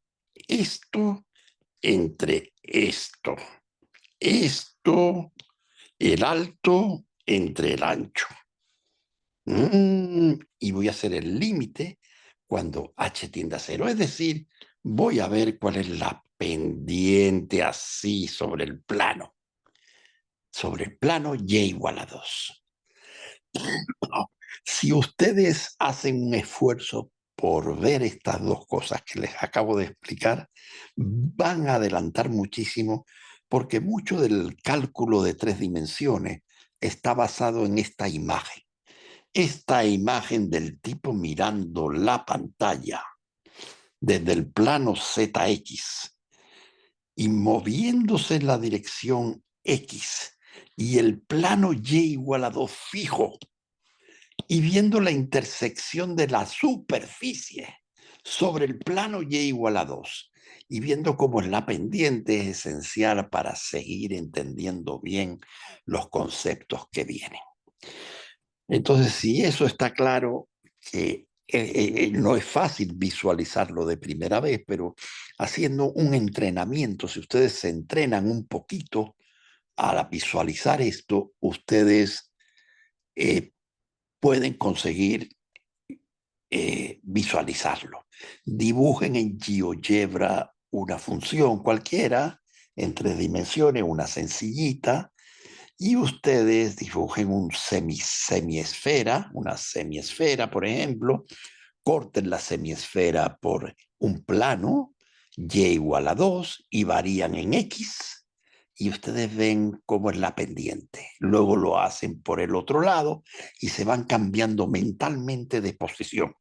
esto entre esto, el alto entre el ancho. Y voy a hacer el límite cuando h tiende a 0. Es decir, voy a ver cuál es la pendiente así sobre el plano y igual a 2. Si ustedes hacen un esfuerzo por ver estas dos cosas que les acabo de explicar, van a adelantar muchísimo porque mucho del cálculo de 3 dimensiones está basado en esta imagen. Esta imagen del tipo mirando la pantalla desde el plano ZX y moviéndose en la dirección X y el plano Y igual a 2 fijo y viendo la intersección de la superficie sobre el plano Y igual a 2 y viendo cómo la pendiente es esencial para seguir entendiendo bien los conceptos que vienen. Entonces, si eso está claro, que no es fácil visualizarlo de primera vez, pero haciendo un entrenamiento, si ustedes se entrenan un poquito a visualizar esto, ustedes pueden conseguir visualizarlo. Dibujen en GeoGebra una función cualquiera en 3 dimensiones, una sencillita, y ustedes dibujen un semiesfera, una semiesfera, por ejemplo, corten la semiesfera por un plano y igual a 2 y varían en x, y ustedes ven cómo es la pendiente. Luego lo hacen por el otro lado y se van cambiando mentalmente de posición.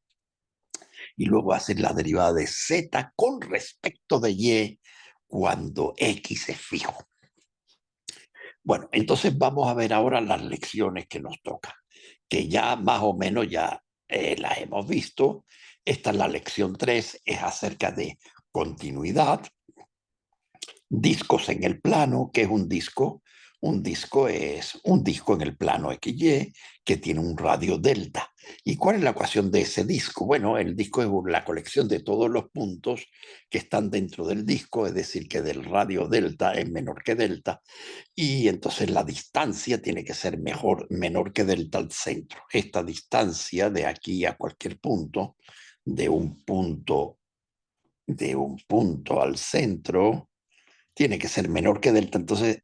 Y luego hacen la derivada de z con respecto de y cuando x es fijo. Bueno, entonces vamos a ver ahora las lecciones que nos tocan, que ya más o menos ya las hemos visto. Esta es la lección 3, es acerca de continuidad, discos en el plano. ¿Qué es un disco? Un disco es un disco en el plano XY que tiene un radio delta. ¿Y cuál es la ecuación de ese disco? Bueno, el disco es la colección de todos los puntos que están dentro del disco, es decir, que del radio delta es menor que delta, y entonces la distancia tiene que ser menor que delta al centro. Esta distancia de aquí a cualquier punto, de un punto al centro, tiene que ser menor que delta. Entonces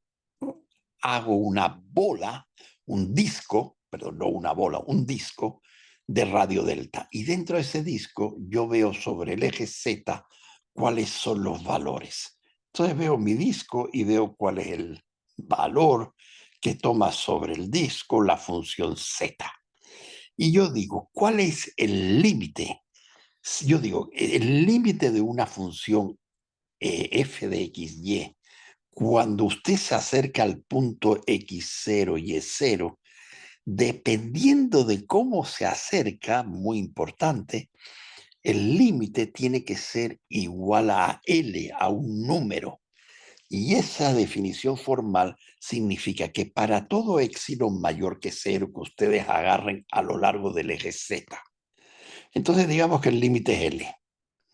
hago una bola, un disco, perdón, no una bola, un disco de radio delta. Y dentro de ese disco yo veo sobre el eje Z cuáles son los valores. Entonces veo mi disco y veo cuál es el valor que toma sobre el disco la función Z. Y yo digo, ¿cuál es el límite? Yo digo, el límite de una función f de x, y, cuando usted se acerca al punto x0 y y0, dependiendo de cómo se acerca, muy importante, el límite tiene que ser igual a L, a un número. Y esa definición formal significa que para todo épsilon mayor que 0 que ustedes agarren a lo largo del eje Z, entonces digamos que el límite es L.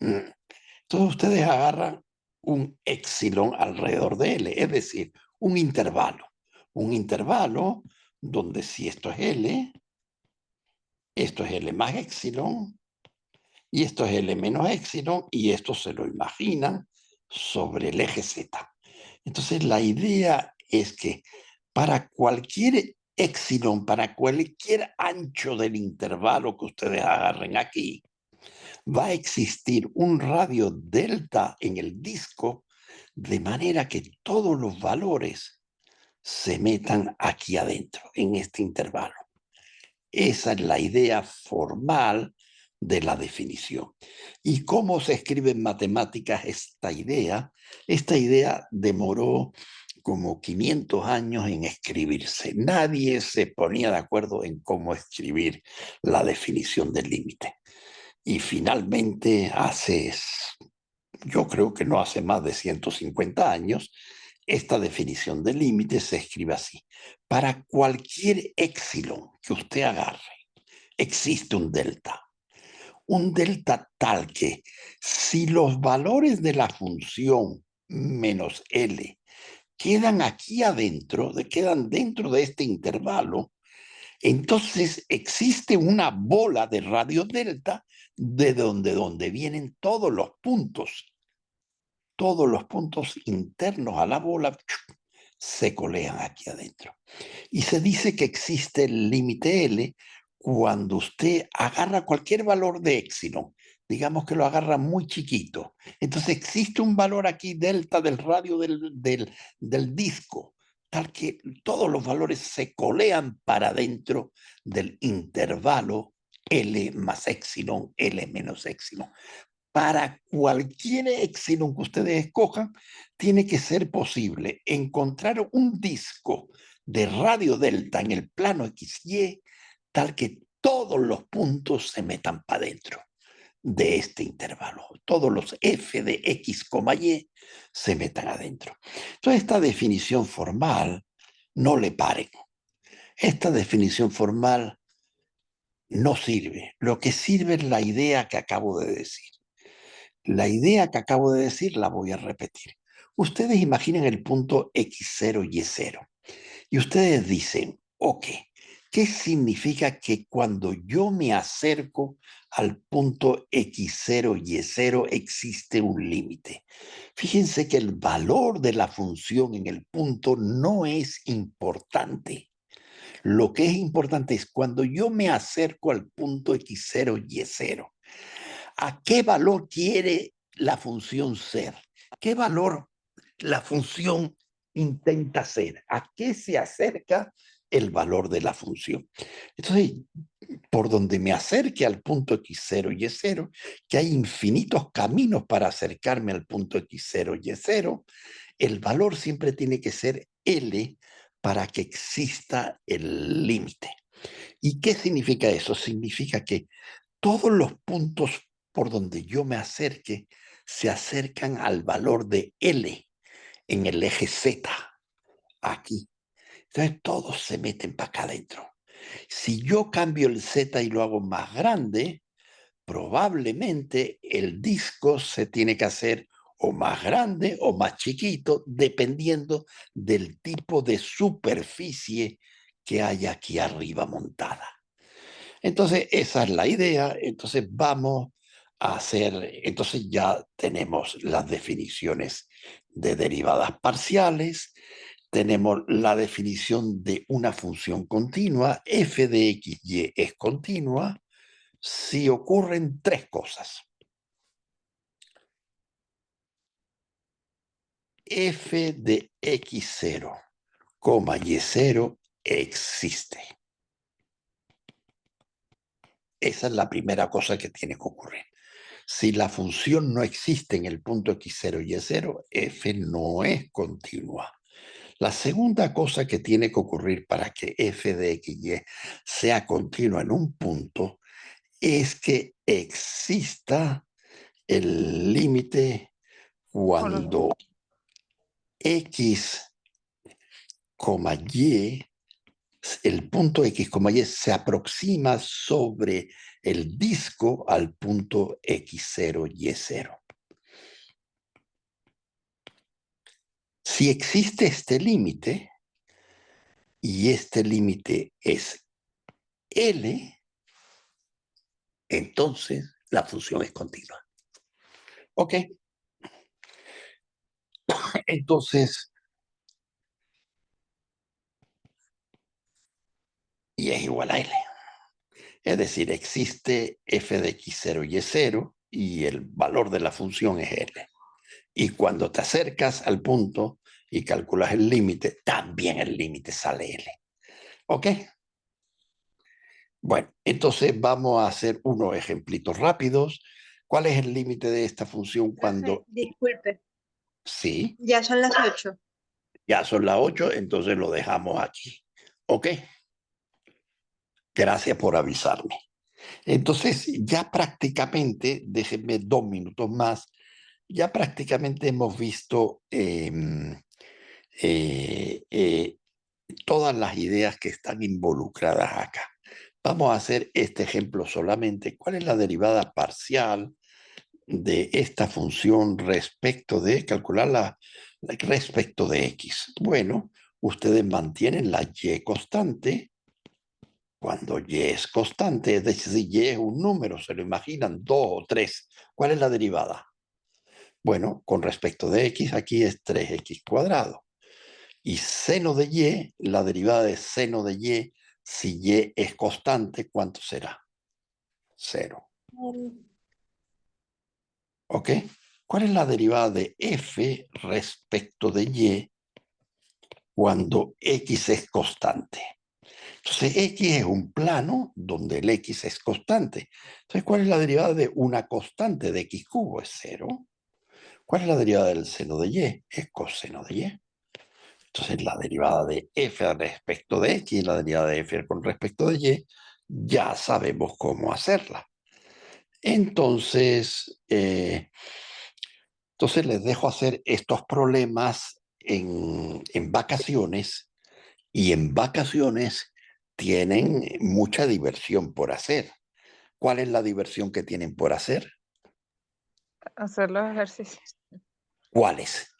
Entonces ustedes agarran un épsilon alrededor de L, es decir, un intervalo. Un intervalo donde si esto es L más épsilon, y esto es L menos épsilon, y esto se lo imaginan sobre el eje Z. Entonces la idea es que para cualquier épsilon, para cualquier ancho del intervalo que ustedes agarren aquí, va a existir un radio delta en el disco, de manera que todos los valores se metan aquí adentro, en este intervalo. Esa es la idea formal de la definición. ¿Y cómo se escribe en matemáticas esta idea? Esta idea demoró como 500 años en escribirse. Nadie se ponía de acuerdo en cómo escribir la definición del límite. Y finalmente yo creo que no hace más de 150 años, esta definición de límite se escribe así. Para cualquier épsilon que usted agarre, existe un delta. Un delta tal que si los valores de la función menos L quedan aquí adentro, quedan dentro de este intervalo, entonces existe una bola de radio delta de donde vienen todos los puntos internos a la bola se colean aquí adentro. Y se dice que existe el límite L cuando usted agarra cualquier valor de épsilon, digamos que lo agarra muy chiquito. Entonces existe un valor aquí delta del radio del disco, tal que todos los valores se colean para dentro del intervalo L más épsilon, L menos épsilon. Para cualquier épsilon que ustedes escojan, tiene que ser posible encontrar un disco de radio delta en el plano XY, tal que todos los puntos se metan para adentro de este intervalo. Todos los f de x, y se metan adentro. Entonces, esta definición formal, no le paren. Esta definición formal no sirve. Lo que sirve es la idea que acabo de decir. La idea que acabo de decir la voy a repetir. Ustedes imaginen el punto x0 y y0. Y ustedes dicen, ok, ¿qué significa que cuando yo me acerco al punto x0 y y0 existe un límite? Fíjense que el valor de la función en el punto no es importante. Lo que es importante es cuando yo me acerco al punto x0 y y0. ¿A qué valor quiere la función ser? ¿Qué valor la función intenta ser? ¿A qué se acerca el valor de la función? Entonces, por donde me acerque al punto x0 y y0, que hay infinitos caminos para acercarme al punto x0 y y0, el valor siempre tiene que ser L para que exista el límite. ¿Y qué significa eso? Significa que todos los puntos por donde yo me acerque se acercan al valor de L en el eje Z, aquí. Entonces todos se meten para acá adentro. Si yo cambio el Z y lo hago más grande, probablemente el disco se tiene que hacer o más grande o más chiquito, dependiendo del tipo de superficie que hay aquí arriba montada. Entonces, esa es la idea. Entonces, vamos a hacer, entonces ya tenemos las definiciones de derivadas parciales, tenemos la definición de una función continua, f de x, y es continua, si ocurren tres cosas. F de x0, y0 existe. Esa es la primera cosa que tiene que ocurrir. Si la función no existe en el punto x0 y y0, f no es continua. La segunda cosa que tiene que ocurrir para que f de x y sea continua en un punto es que exista el límite cuando x, y, el punto x, y se aproxima sobre el disco al punto x0 y y0. Si existe este límite, y este límite es L, entonces la función es continua. ¿Ok? Entonces, y es igual a L. Es decir, existe f de x0 y y0 y el valor de la función es L. Y cuando te acercas al punto y calculas el límite, también el límite sale L. ¿Ok? Bueno, entonces vamos a hacer unos ejemplitos rápidos. ¿Cuál es el límite de esta función cuando... Disculpe, Sí, ya son las 8. ya son las 8, entonces lo dejamos aquí. ¿Ok? Gracias por avisarme. Entonces, ya prácticamente, déjenme 2 minutos más, ya prácticamente hemos visto todas las ideas que están involucradas acá. Vamos a hacer este ejemplo solamente. ¿Cuál es la derivada parcial de esta función respecto de calcularla respecto de x? Bueno, ustedes mantienen la y constante. Cuando y es constante, es decir, si y es un número, se lo imaginan 2 o 3. ¿Cuál es la derivada? Bueno, con respecto de x, aquí es 3x cuadrado. Y seno de y, la derivada de seno de y, si y es constante, ¿cuánto será? 0. ¿Ok? ¿Cuál es la derivada de f respecto de y cuando x es constante? Entonces, x es un plano donde el x es constante. Entonces, ¿cuál es la derivada de una constante de x cubo? Es 0. ¿Cuál es la derivada del seno de y? Es coseno de y. Entonces, la derivada de f respecto de x y la derivada de f con respecto de y, ya sabemos cómo hacerla. Entonces, les dejo hacer estos problemas en vacaciones, y en vacaciones tienen mucha diversión por hacer. ¿Cuál es la diversión que tienen por hacer? Hacer los ejercicios. ¿Cuáles?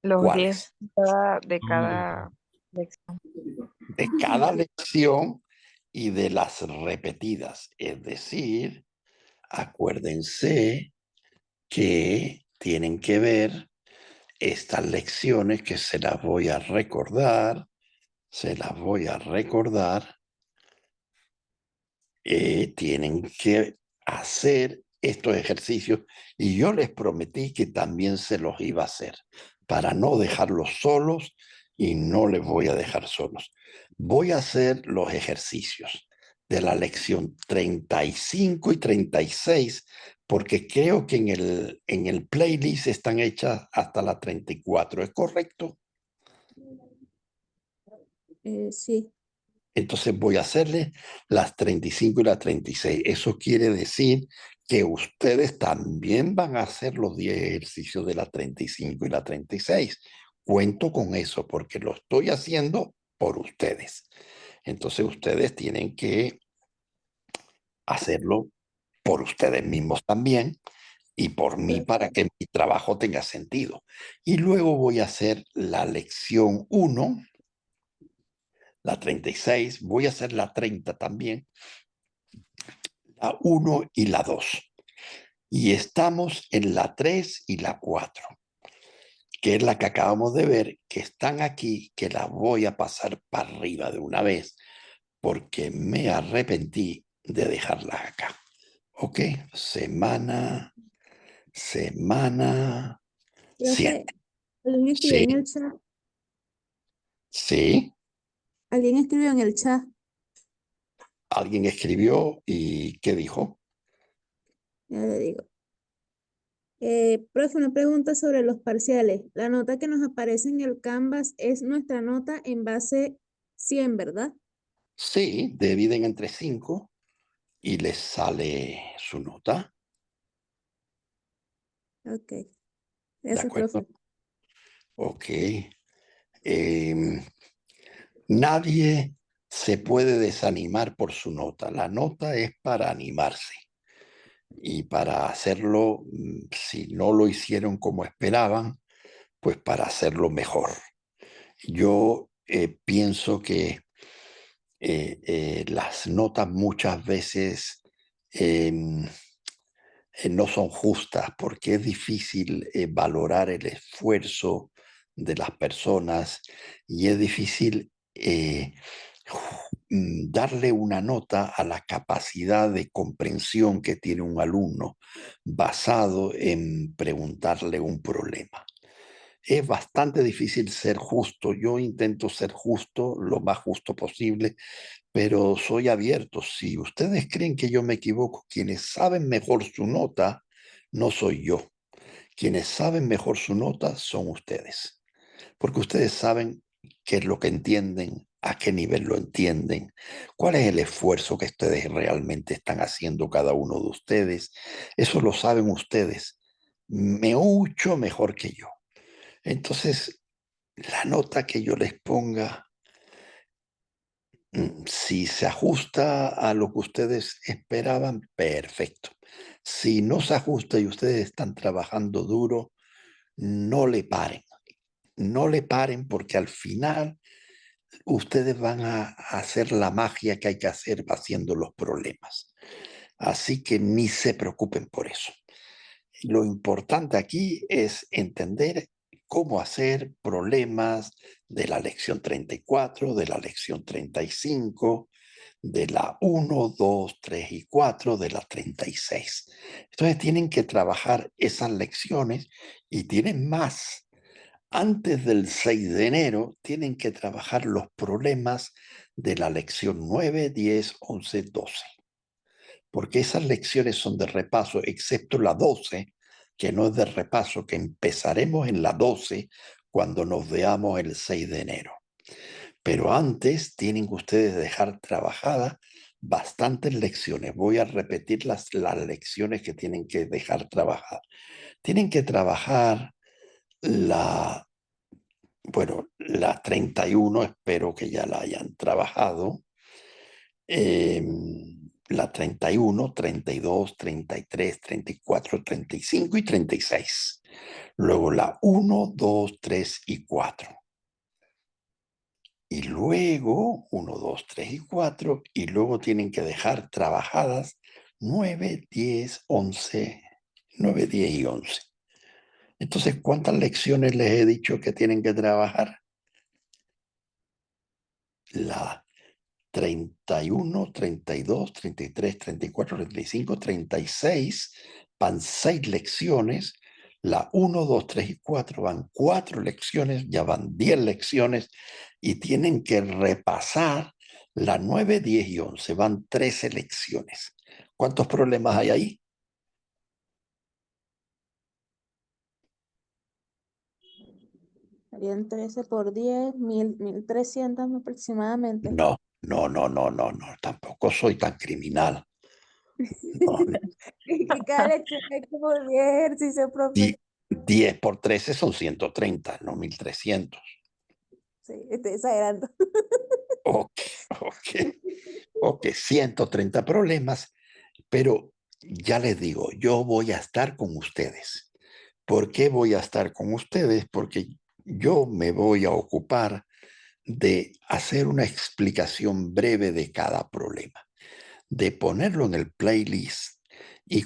Los 10 ¿Cuáles? de cada lección. De cada lección y de las repetidas. Es decir, acuérdense que tienen que ver estas lecciones, que se las voy a recordar, tienen que hacer estos ejercicios y yo les prometí que también se los iba a hacer para no dejarlos solos y no les voy a dejar solos. Voy a hacer los ejercicios de la lección 35 y 36 porque creo que en el playlist están hechas hasta la 34. ¿Es correcto? Sí. Entonces voy a hacerle las 35 y las 36. Eso quiere decir que ustedes también van a hacer los 10 ejercicios de la 35 y la 36. Cuento con eso porque lo estoy haciendo por ustedes. Entonces ustedes tienen que hacerlo por ustedes mismos también y por mí para que mi trabajo tenga sentido. Y luego voy a hacer la lección 1, la 36, voy a hacer la 30 también, la 1 y la 2. Y estamos en la 3 y la 4, que es la que acabamos de ver, que están aquí, que las voy a pasar para arriba de una vez, porque me arrepentí de dejarlas acá. ¿Ok? Semana Profe, 7. alguien escribió Sí, en el chat. sí. Alguien escribió en el chat. Alguien escribió y ¿qué dijo? Ya le digo. Profe, una pregunta sobre los parciales. La nota que nos aparece en el Canvas es nuestra nota en base 100, ¿verdad? Sí, dividen entre 5 y les sale su nota. Ok. ¿De Gracias, acuerdo? profe. Ok. Nadie se puede desanimar por su nota. La nota es para animarse. Y para hacerlo, si no lo hicieron como esperaban, pues para hacerlo mejor. Yo pienso que las notas muchas veces no son justas porque es difícil valorar el esfuerzo de las personas y es difícil darle una nota a la capacidad de comprensión que tiene un alumno basado en preguntarle un problema. Es bastante difícil ser justo. Yo intento ser justo, lo más justo posible, pero soy abierto. Si ustedes creen que yo me equivoco, quienes saben mejor su nota no soy yo. Quienes saben mejor su nota son ustedes, porque ustedes saben qué es lo que entienden, a qué nivel lo entienden, cuál es el esfuerzo que ustedes realmente están haciendo cada uno de ustedes. Eso lo saben ustedes mucho mejor que yo. Entonces, la nota que yo les ponga, si se ajusta a lo que ustedes esperaban, perfecto. Si no se ajusta y ustedes están trabajando duro, no le paren. No le paren porque al final ustedes van a hacer la magia que hay que hacer haciendo los problemas. Así que ni se preocupen por eso. Lo importante aquí es entender cómo hacer problemas de la lección 34, de la lección 35, de la 1, 2, 3 y 4, de la 36. Entonces tienen que trabajar esas lecciones y tienen más. Antes del 6 de enero tienen que trabajar los problemas de la lección 9, 10, 11, 12 porque esas lecciones son de repaso, excepto la 12, que no es de repaso, que empezaremos en la 12 cuando nos veamos el 6 de enero. Pero antes tienen que ustedes dejar trabajadas bastantes lecciones. Voy a repetir las lecciones que tienen que dejar trabajar. Tienen que trabajar la 31, espero que ya la hayan trabajado. La 31, 32, 33, 34, 35 y 36. Luego la 1, 2, 3 y 4. Y luego 1, 2, 3 y 4. Y luego tienen que dejar trabajadas 9, 10, 11, 9, 10 y 11. Entonces, ¿cuántas lecciones les he dicho que tienen que trabajar? La 31, 32, 33, 34, 35, 36, van 6 lecciones. La 1, 2, 3 y 4 van 4 lecciones, ya van 10 lecciones y tienen que repasar la 9, 10 y 11. Van 13 lecciones. ¿Cuántos problemas hay ahí? Serían 13 por 10, 1300 aproximadamente. No, no, no, no, no, no. Tampoco soy tan criminal. No, no. Y que cada lección hay como 10 ejercicios, profe. 10 por 13 son 130, no 1300. Sí, estoy exagerando. Ok, ok, ok, 130 problemas, pero ya les digo, yo voy a estar con ustedes. ¿Por qué voy a estar con ustedes? Porque yo me voy a ocupar de hacer una explicación breve de cada problema, de ponerlo en el playlist y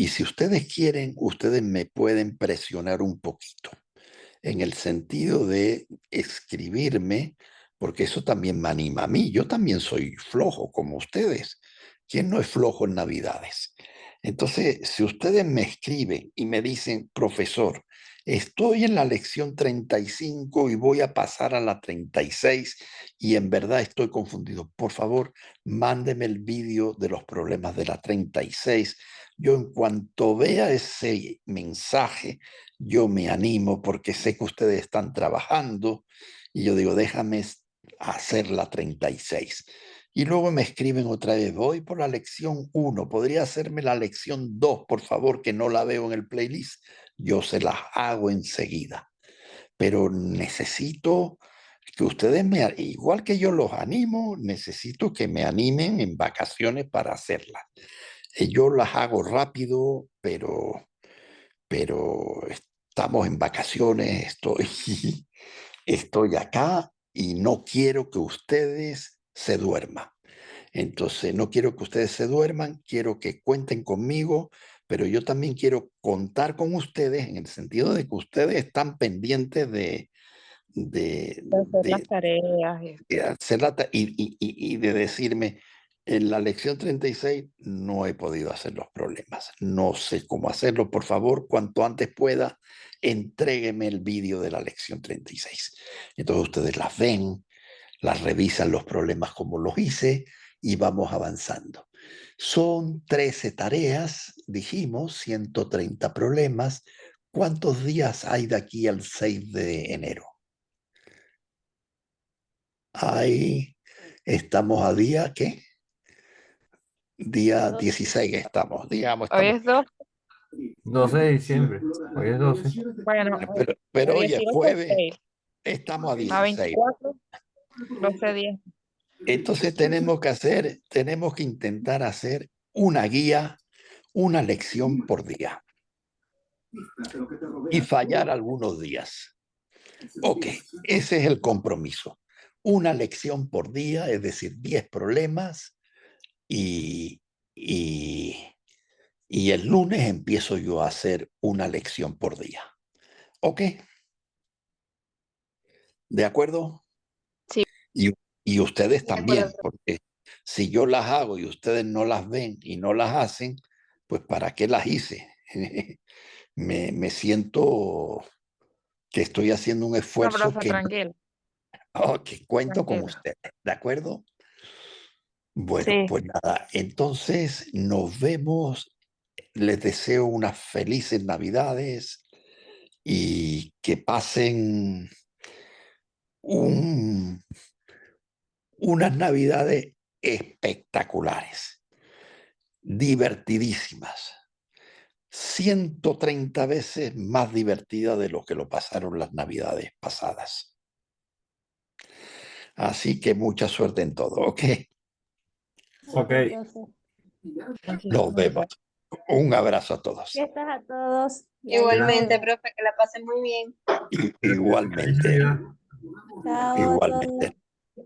si ustedes quieren, ustedes me pueden presionar un poquito en el sentido de escribirme, porque eso también me anima a mí. Yo también soy flojo como ustedes. ¿Quién no es flojo en Navidades? Entonces, si ustedes me escriben y me dicen, profesor, estoy en la lección 35 y voy a pasar a la 36 y en verdad estoy confundido, por favor, mándeme el vídeo de los problemas de la 36. Yo en cuanto vea ese mensaje, yo me animo porque sé que ustedes están trabajando y yo digo, déjame hacer la 36. Y luego me escriben otra vez, voy por la lección 1, ¿podría hacerme la lección 2, por favor, que no la veo en el playlist? Yo se las hago enseguida, pero necesito que ustedes igual que yo los animo, necesito que me animen en vacaciones para hacerlas. Yo las hago rápido, pero estamos en vacaciones, estoy acá y no quiero que ustedes se duerman. Entonces, no quiero que ustedes se duerman, quiero que cuenten conmigo, pero yo también quiero contar con ustedes en el sentido de que ustedes están pendientes de, De hacer las de, tareas. de hacer y de decirme, en la lección 36 no he podido hacer los problemas, no sé cómo hacerlo, por favor, cuanto antes pueda, entrégueme el vídeo de la lección 36. Entonces ustedes las ven, las revisan los problemas como los hice y vamos avanzando. Son 13 tareas, dijimos, 130 problemas. ¿Cuántos días hay de aquí al 6 de enero? Ahí estamos a día, ¿qué? Día 16 estamos, digamos, Hoy estamos. es 2, 12 de diciembre. Hoy es 12. bueno, Pero a hoy es 18 jueves, 6, estamos a a 16. 24, 12 días. Entonces tenemos que intentar hacer una guía, una lección por día y fallar algunos días. Ok, ese es el compromiso. Una lección por día, es decir, 10 problemas y, y, y el lunes empiezo yo a hacer una lección por día. ¿Ok? ¿De acuerdo? Sí. Y ustedes también, porque si yo las hago y ustedes no las ven y no las hacen, pues ¿para qué las hice? Me siento que estoy haciendo un No, esfuerzo profe, que tranquilo, cuento con tranquilo. ustedes. ¿De acuerdo? Bueno, Sí, pues nada, entonces nos vemos. Les deseo unas felices Navidades y que pasen un, unas Navidades espectaculares, divertidísimas, 130 veces más divertidas de lo que lo pasaron las Navidades pasadas. Así que mucha suerte en todo, ¿ok? Ok. Profe. Nos vemos. Un abrazo a todos. Fiestas a todos. Igualmente, Adiós. profe, que la pasen muy bien. Igualmente, Chao a todos. igualmente.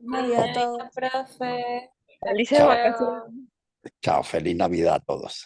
Navidad a todos. Profe. felices Chao, vacaciones. chao, feliz Navidad a todos.